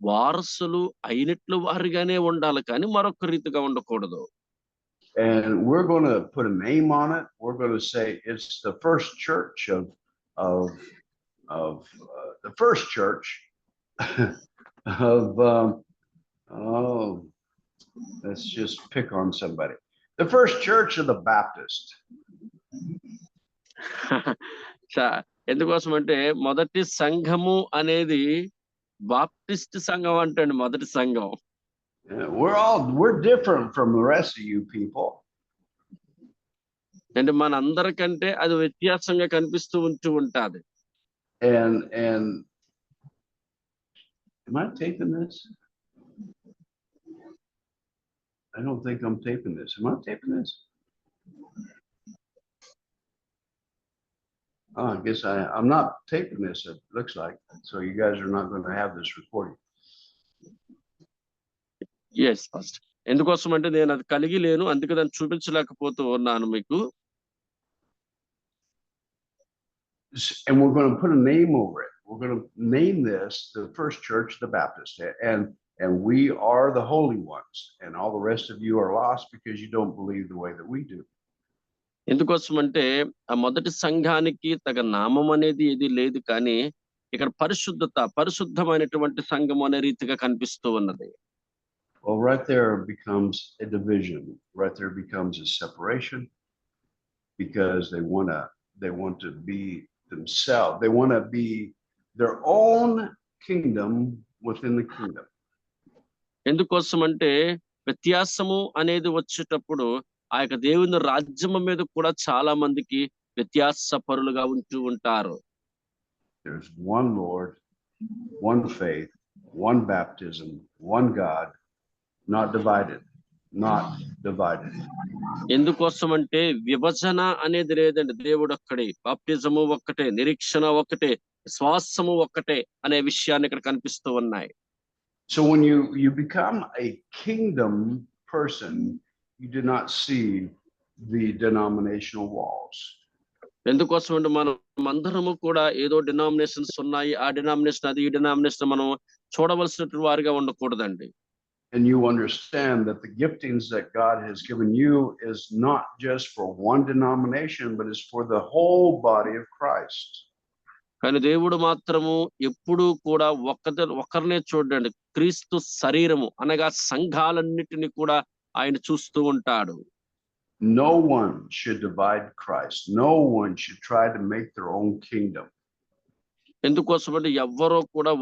వారసులు అయినట్లు వారిగానే ఉండాలి, కానీ మరొక రీతిగా ఉండకూడదు. And we're going to put a name on it. We're going to say it's the first church of the first church of oh, let's just pick on somebody. The first church of the Baptist. ఎందుకోసం అంటే మొదటి సంఘము అనేది Baptist సంఘం అంటండి. మొదటి సంఘం. We're different from the rest of you people. అంటే మనందరికంటే అది వ్యత్యాసంగా కనిపిస్తూ ఉంటాది. And am I taping this? I don't think I'm taping this. Am I taping this? Oh, I guess I'm not taping this, it looks like. So you guys are not going to have this recording. Yes, first. ఎందుకోసం అంటే నేను అది కలిగి లేను, అందుకే దాన్ని చూపించలేకపోతూ ఉన్నాను మీకు. And we're going to put a name over it. We're going to name this the First Church, the Baptist, and we are the holy ones, and all the rest of you are lost because you don't believe the way that we do. ఎందుకోసం అంటే ఆ మొదటి సంఘానికి తగ నామం అనేది ఏది లేదు, కానీ ఇక్కడ పరిశుద్ధమైనటువంటి సంఘం అనే రీతిగా కనిపిస్తూ ఉన్నది. Well, right there becomes a division. Right there becomes a separation, because they want to be themselves. They want to be their own kingdom within the kingdom. ఎందుకోసం అంటే వ్యత్యాసము అనేది వచ్చేటప్పుడు ఆ యొక్క దేవుని రాజ్యం మీద కూడా చాలా మందికి వ్యత్యాస పరులుగా ఉంటారు. There's one Lord, one faith, one baptism, one God, not divided. ఎందుకోసం అంటే విభజన అనేది లేదండి. దేవుడు ఒక్కడే, బాప్టిజము ఒక్కటే, నిరీక్షణ ఒక్కటే, శ్వాసము ఒక్కటే అనే విషయాన్ని ఇక్కడ కనిపిస్తూ ఉన్నాయి. So when you become a kingdom person, you do not see the denominational walls. ఎందుకోసం అంటే మనం అందరము కూడా ఏదో డినామినేషన్స్ ఉన్నాయి, ఆ డినామినేషన్ అది, ఈ డినామినేషన్ మనం చూడవలసినటువంటి వారిగా ఉండకూడదండి. And you understand that the giftings that God has given you is not just for one denomination, but is for the whole body of Christ. కానీ దేవుడు మాత్రము ఎప్పుడూ కూడా ఒకరినే చూడండి, క్రీస్తు శరీరము అనగా సంఘాలన్నిటిని కూడా ఆయన చూస్తూ ఉంటాడు. No one should divide Christ. No one should try to make their own kingdom. ఎందుకోసం అంటే ఎవ్వరూ కూడా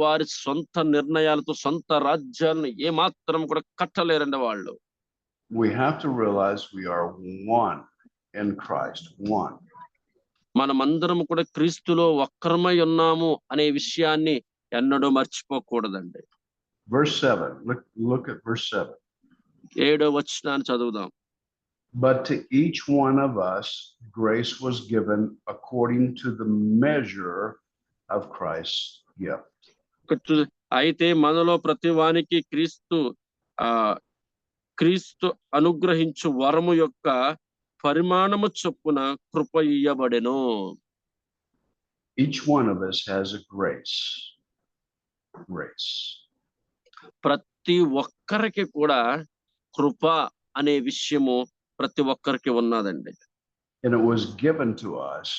వారి సొంత నిర్ణయాలతో సొంత రాజ్యాన్ని ఏమాత్రం కూడా కట్టలేరండి వాళ్ళు. We have to realize we are one in Christ, one. మనమందరం కూడా క్రీస్తులో ఒక్కరమై ఉన్నాము అనే విషయాన్ని ఎన్నడూ మర్చిపోకూడదండి. Verse 7. Look at verse 7. 7వ వచనాన్ని చదువుదాం. But to each one of us grace was given according to the measure of Christ's gift. అయితే మనలో ప్రతి వానికి క్రీస్తు అనుగ్రహించు వరము యొక్క పరిమాణము చొప్పున కృప ఇయ్యబడెను. Each one of us has a grace. ప్రతి ఒక్కరికి కూడా కృప అనే విషయము ప్రతి ఒక్కరికి ఉన్నదండి. And it was given to us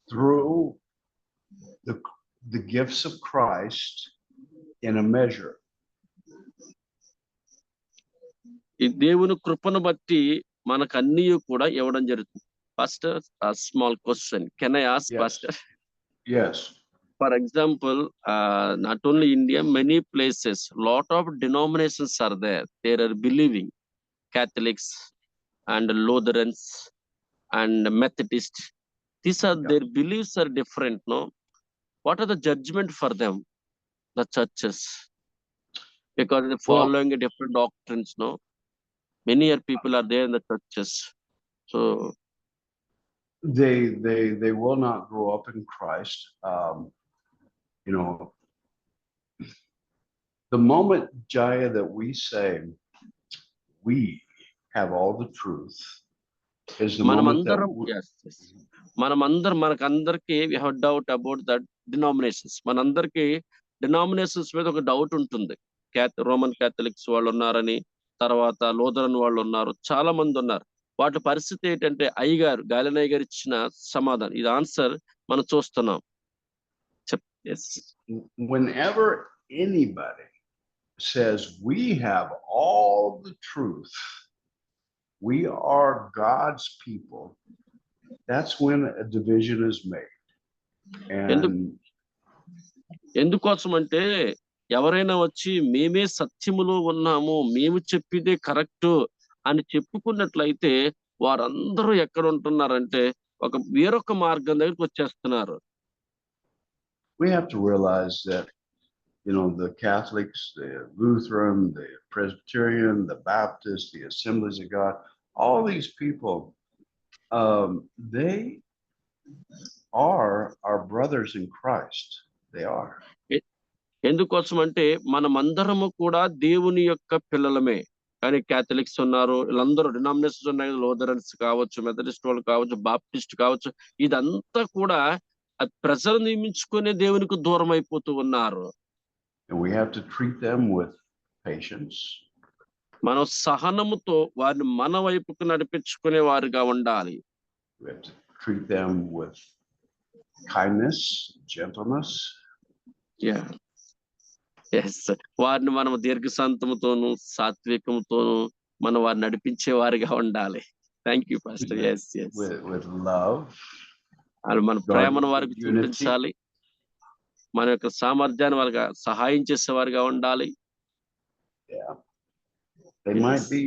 through the gifts of Christ in a measure. ఈ దేవుని కృపను బట్టి మనకు అన్నీ కూడా ఇవ్వడం జరుగుతుంది. Pastor, a small question. Can I ask, Yes. Pastor? Yes. For example, not only India, many places, lot of denominations are there. There are believing Catholics and Lutherans and Methodists. These are Yeah. their beliefs are different, no? What are the judgment for them, the churches? Because they're following a different doctrines, no? Many people are there in the churches. So they will not grow up in Christ. You know, the moment, Jaya, that we say we have all the truth is the moment that మనకందరికి we have doubt about that denominations. మనందరికి denominations మీద ఒక doubt ఉంటుంది. Roman Catholics వాళ్ళు ఉన్నారని, తర్వాత Lutheran వాళ్ళు ఉన్నారు, చాలా మంది ఉన్నారు. వాటి పరిస్థితి ఏంటంటే అయ్యగారు గాలినయ్య గారు ఇచ్చిన సమాధానం, ఇది ఆన్సర్ మనం చూస్తున్నాం. Whenever anybody says we have all the truth, we are God's people, that's when a division is made. And ఎందుకోసం అంటే ఎవరైనా వచ్చి మేమే సత్యములో ఉన్నాము, మేము చెప్పిదే కరెక్ట్ అని చెప్పుకున్నట్లయితే వారందరూ ఎక్కడ ఉంటున్నారంటే వేరొక మార్గం దగ్గరికి వచ్చేస్తున్నారు. We have to realize that, you know, the Catholics, the Lutheran, the Presbyterian, the Baptist, the Assemblies of God, all these people, they are our brothers in Christ. They are. ఎందుకోసం అంటే మనమందరము కూడా దేవుని యొక్క పిల్లలమే. కానీ క్యాథలిక్స్ ఉన్నారు, వీళ్ళందరూ denominations ఉన్నాయి, లూథరన్స్ కావచ్చు, మెథడిస్ట్ వాళ్ళు కావచ్చు, బాప్టిస్ట్ కావచ్చు, ఇదంతా కూడా ప్రజలు నియమించుకునే దేవునికి దూరం అయిపోతూ ఉన్నారు. And we have to treat them with patience. మనం సహనముతో వారిని మన వైపుకు నడిపించుకునే వారిగా ఉండాలి. We have to treat them with kindness, gentleness. Yeah. Yes. వారిని మనం దీర్ఘశాంతముతోను సాత్వికముతోను మనం వారిని నడిపించే వారిగా ఉండాలి. Thank you pastor. yes with love. అది మన ప్రేమను వారికి చూపించాలి, మన యొక్క సామర్థ్యాన్ని వారికి సహాయం చేసేవారిగా ఉండాలి. Yeah, they might be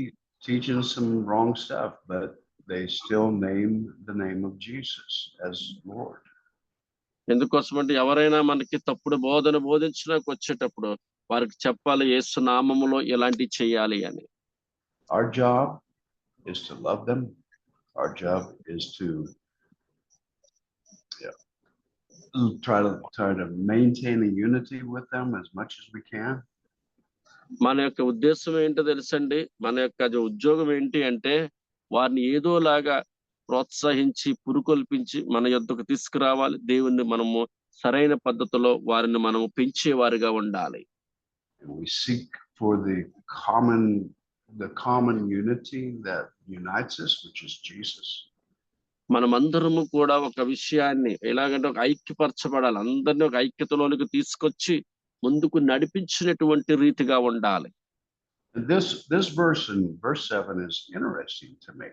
teaching some wrong stuff, but they still name the name of Jesus as Lord. ఎందుకోసం అంటే ఎవరైనా మనకి తప్పుడు బోధన బోధించడానికి వచ్చేటప్పుడు వారికి చెప్పాలి యేసు నామములో ఎలాంటివి చేయాలి అని. Our job is to love them. Our job is to try to maintain a unity with them as much as we can. మన యొక్క ఉద్దేశం ఏంటో తెలుసండి, మన యొక్క ఉద్యోగం ఏంటి అంటే వారిని ఏదోలాగా ప్రోత్సహించి పురుకొల్పించి మన యొద్దకు తీసుకురావాలి. దేవుణ్ణి మనము సరైన పద్ధతిలో వారిని మనము పెంచే వారిగా ఉండాలి. We seek for the common unity that unites us, which is Jesus. మనమందరము కూడా ఒక విషయాన్ని ఎలాగంటే ఒక ఐక్యపరచబడాలి, అందరినీ ఒక ఐక్యతలోనికి తీసుకొచ్చి ముందుకు నడిపించినటువంటి రీతిగా ఉండాలి. This verse in verse 7 is interesting to me.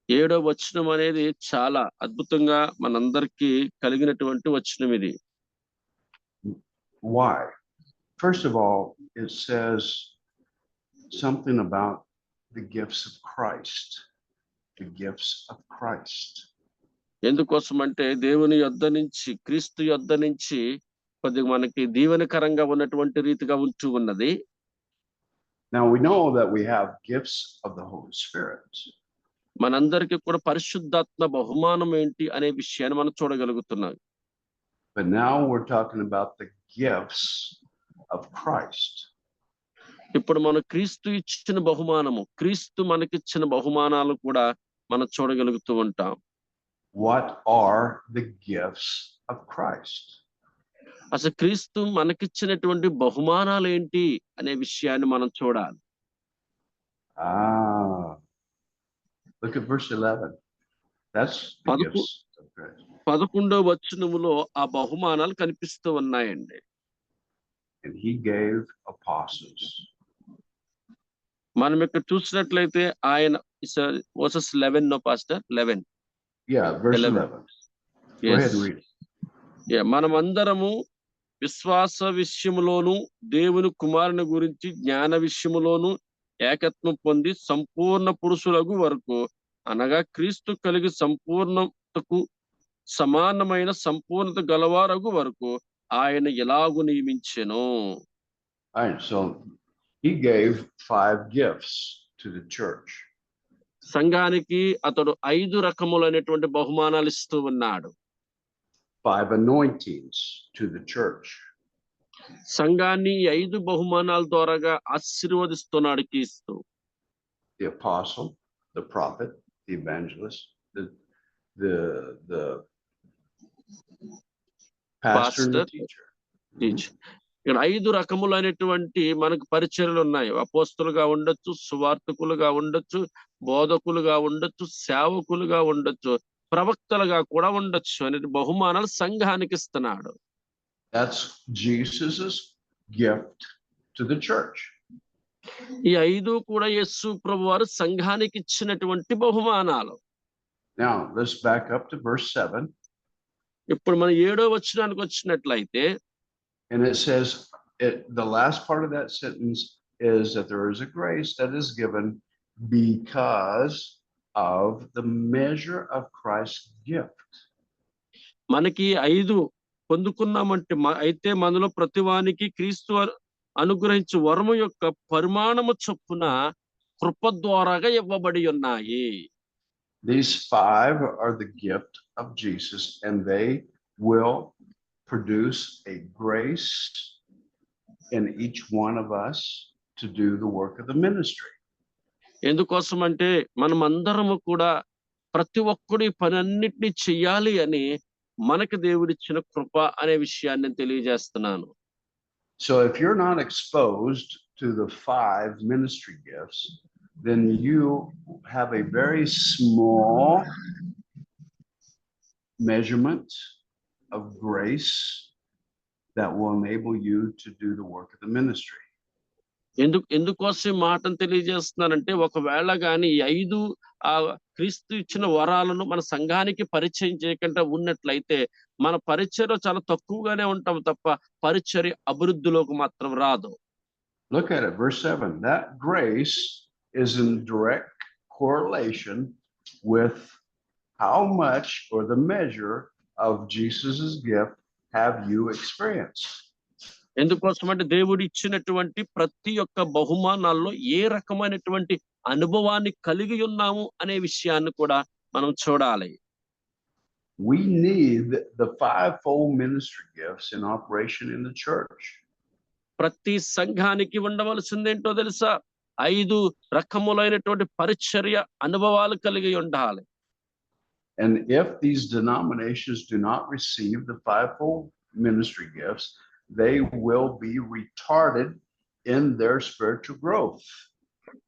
7వ వచనం అనేది చాలా అద్భుతంగా మనందరికీ కలిగినటువంటి వచనం ఇది. Why? First of all, it says something about the gifts of Christ. The gifts of Christ. ఎందుకోసం అంటే దేవుని యొద్ద నుంచి, క్రీస్తు యొద్ద నుంచి కొద్దిగా మనకి దీవెనకరంగా ఉన్నటువంటి రీతిగా ఉంటూ ఉన్నది. Now we know that we have gifts of the Holy Spirit. మనందరికీ కూడా పరిశుద్ధాత్మ బహుమానం ఏంటి అనే విషయాన్ని మనం చూడగలుగుతున్నాం. But now we're talking about the gifts of Christ. ఇప్పుడు మనం క్రీస్తు ఇచ్చిన బహుమానము, క్రీస్తు మనకిచ్చిన బహుమానాలు కూడా మనం చూడగలుగుతూ ఉంటాం. What are the gifts of Christ? అసలు క్రీస్తు మనకిచ్చినటువంటి బహుమానాలు ఏంటి అనే విషయాన్ని మనం చూడాలి. Look at verse 11. That's the gifts of Christ. 11వ వచనములో ఆ బహుమానాలు కనిపిస్తూ ఉన్నాయండి. And he gave apostles. మనం ఇక్కడ చూసినట్లయితే ఆయన verses 11 no pastor 11. Yeah, verse 11. Go ahead and read. మనమందరము విశ్వాస విషయములోను దేవుని కుమారుని గురించి జ్ఞాన విషయములోను ఏకత్వం పొంది సంపూర్ణ పురుషులకు వరకు, అనగా క్రీస్తు కలిగి సంపూర్ణతకు సమానమైన సంపూర్ణత గలవారగు వరకు ఆయన ఎలాగు నియమించెను. All right, so he gave 5 gifts to the church. సంఘానికి అతడు 5 రకములైనటువంటి బహుమానాలు ఇస్తూ ఉన్నాడు. 5 anointings to the church. సంఘాన్ని 5 బహుమానాల ద్వారాగా ఆశీర్వదిస్తున్నాడు క్రీస్తు. The apostle, the prophet, the evangelist, the pastor and the teacher. ఇక్కడ 5 రకములైనటువంటి మనకు పరిచర్యలు ఉన్నాయి. అపోస్తలుగా ఉండొచ్చు, సువార్తికులుగా ఉండొచ్చు, బోధకులుగా ఉండొచ్చు, సేవకులుగా ఉండొచ్చు, ప్రవక్తలుగా కూడా ఉండొచ్చు అనే బహుమానాలు సంఘానికి ఇస్తున్నాడు. That's Jesus's gift to the church. ఈ 5 కూడా యేసు ప్రభువారు సంఘానికి ఇచ్చినటువంటి బహుమానాలు. Now let's back up to verse 7. ఇప్పుడు మనం 7వ వచనానికి వచ్చినట్లయితే, and it says the last part of that sentence is that there is a grace that is given because of the measure of Christ's gift. మనకి 5 పొందుకున్నామంటే అయితే మనలో ప్రతివానికి క్రీస్తు అనుగ్రహించు వరము యొక్క పరిమాణము చొప్పున కృప ద్వారాగా ఇవ్వబడి ఉన్నాయి. These 5 are the gift of Jesus, and they will produce a grace in each one of us to do the work of the ministry. ఎందుకోసం అంటే మనం అందరము కూడా ప్రతి ఒక్కడి పనన్నిటిని చెయ్యాలి అని మనకు దేవుడిచ్చిన కృప అనే విషయాన్ని తెలియజేస్తున్నాను. So if you're not exposed to the 5 ministry gifts, then you have a very small measurement of grace that will enable you to do the work of the ministry. ఎందుకోసం మాటను తెలియజేస్తున్నానంటే, ఒకవేళ గాని 5 క్రీస్తు ఇచ్చిన వరాలను మన సంఘానికి పరిచయం చేయకుండా ఉన్నట్లయితే మన పరిచర్య చాలా తక్కువగానే ఉంటాం తప్ప పరిచర్య అభివృద్ధిలోకి మాత్రం రాదు. Look at it, verse 7. That grace is in direct correlation with how much or the measure of Jesus's gift have you experienced. ఎందుకోసం అంటే దేవుడు ఇచ్చినటువంటి ప్రతి ఒక్క బహుమానాల్లో ఏ రకమైనటువంటి అనుభవాన్ని కలిగి ఉన్నాము అనే విషయాన్ని కూడా మనం చూడాలి. We need the 5-fold ministry gifts in operation in the church. ప్రతి సంఘానికి ఉండవలసిందేంటో తెలుసా? 5 రకములైనటువంటి పరిచర్య అనుభవాలు కలిగి ఉండాలి. And if these denominations do not receive the 5-fold ministry gifts, they will be retarded in their spiritual growth.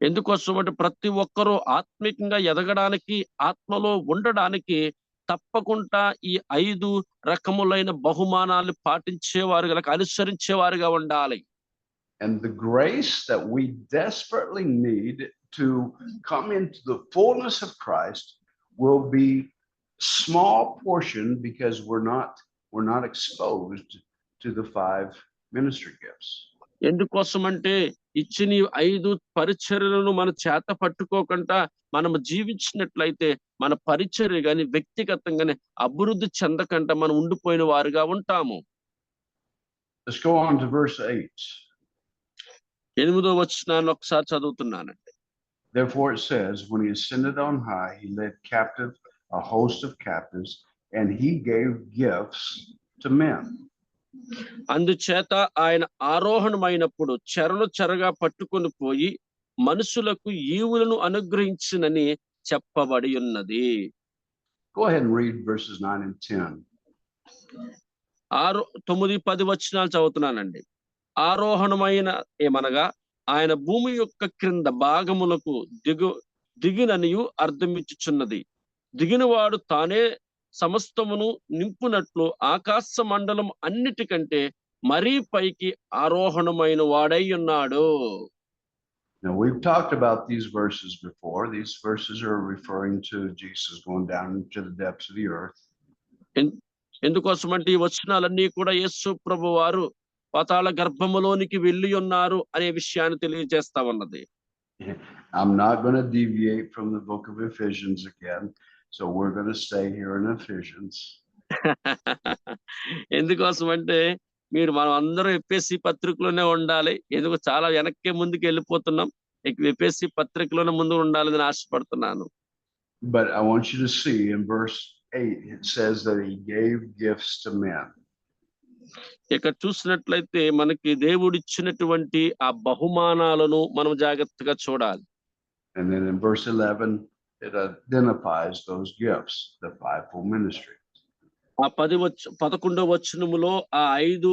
ఎందుకోసం అంటే ప్రతి ఒక్కరూ ఆత్మికంగా ఎదగడానికి, ఆత్మలో ఉండడానికి తప్పకుండా ఈ 5 రకములైన బహుమానాలు పాటించేవారుగా, అనుసరించేవారుగా ఉండాలి. And the grace that we desperately need to come into the fullness of Christ will be small portion because we're not exposed to the 5 ministry gifts. ఎందుకోసం అంటే ఇచ్చిన 5 పరిచర్యలను మన చేత పట్టుకోకుండా మనం జీవించినట్లయితే మన పరిచర్య గాని వ్యక్తిగతంగానే అభివృద్ధి చెందకుండా మనం ఉండిపోయిన వారుగా ఉంటాము. Let's go on to verse 8. 8వ వచనాన్ని ఒకసారి చదువుతున్నానండి. Therefore it says, when he ascended on high, he led captive a host of captives, and he gave gifts to men. అందుచేత ఆయన ఆరోహణమైనప్పుడు చెరను చెరగా పట్టుకొని పోయి మనుషులకు ఈవులను అనుగ్రహించినని చెప్పబడి ఉన్నది. Go ahead and read verses 9 and 10. 9, 10 వచనాలు చదువుతున్నానండి. ఆరోహణమైన ఏమనగా ఆయన భూమి యొక్క క్రింద భాగములకు దిగిననియు అర్థమిచ్చుచున్నది. దిగినవాడు తానే సమస్తమును నింపునట్లు ఆకాశ మండలం అన్నిటికంటే మరీ పైకి ఆరోహణమైన వాడై ఉన్నాడు. Now, we've talked about these verses before. These verses are referring to Jesus going down into the depths of the earth. ఎందుకోసమంటే ఈ వచనాలన్నీ కూడా యేసు ప్రభు వారు పాతాళ గర్భములోనికి వెళ్ళి ఉన్నారు అనే విషయాన్ని తెలియజేస్తా ఉన్నది. I'm not going to deviate from the book of Ephesians again, so we're going to stay here in Ephesians. ఎందుకోసమంటే మనం అందరం ఎఫెసీ పత్రికలోనే ఉండాలి. ఎందుకు చాలా వెనక్కి ముందుకు వెళ్ళిపోతున్నాం. ఎఫెసీ పత్రికలోనే ముందు ఉండాలని ఆశపడుతున్నాను. But I want you to see in verse 8, it says that he gave gifts to men. ఇక్కడ చూసినట్లయితే మనకి దేవుడిచ్చినటువంటి ఆ బహుమానాలను మనం జాగ్రత్తగా చూడాలి. And then in verse 11, it identifies those gifts, the fivefold ministry. ఆ 11వ వచనములో ఆ 5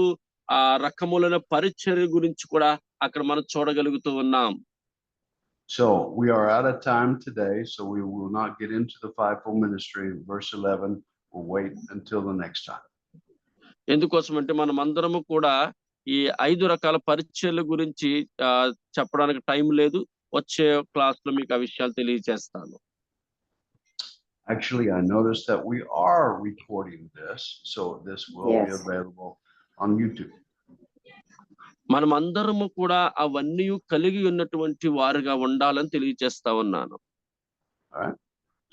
రకములైన పరిచర్య గురించి కూడా అక్కడ మనం చూడగలుగుతూ ఉన్నాం. So we are out of time today, so we will not get into the fivefold ministry. Verse 11, we'll wait until the next time. ఎందుకోసమంటే మనం అందరము కూడా ఈ 5 రకాల పరిచర్యల గురించి చెప్పడానికి టైం లేదు. వచ్చే క్లాస్ లో మీకు ఆ విషయాలు తెలియజేస్తాను. Actually, I noticed that we are recording this, so this will be available on YouTube. మనం అందరము కూడా అవన్నీ కలిగి ఉన్నటువంటి వారుగా ఉండాలని తెలియజేస్తా ఉన్నాను. All right.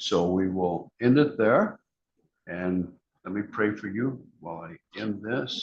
So we will end it there, and let me pray for you while I end this.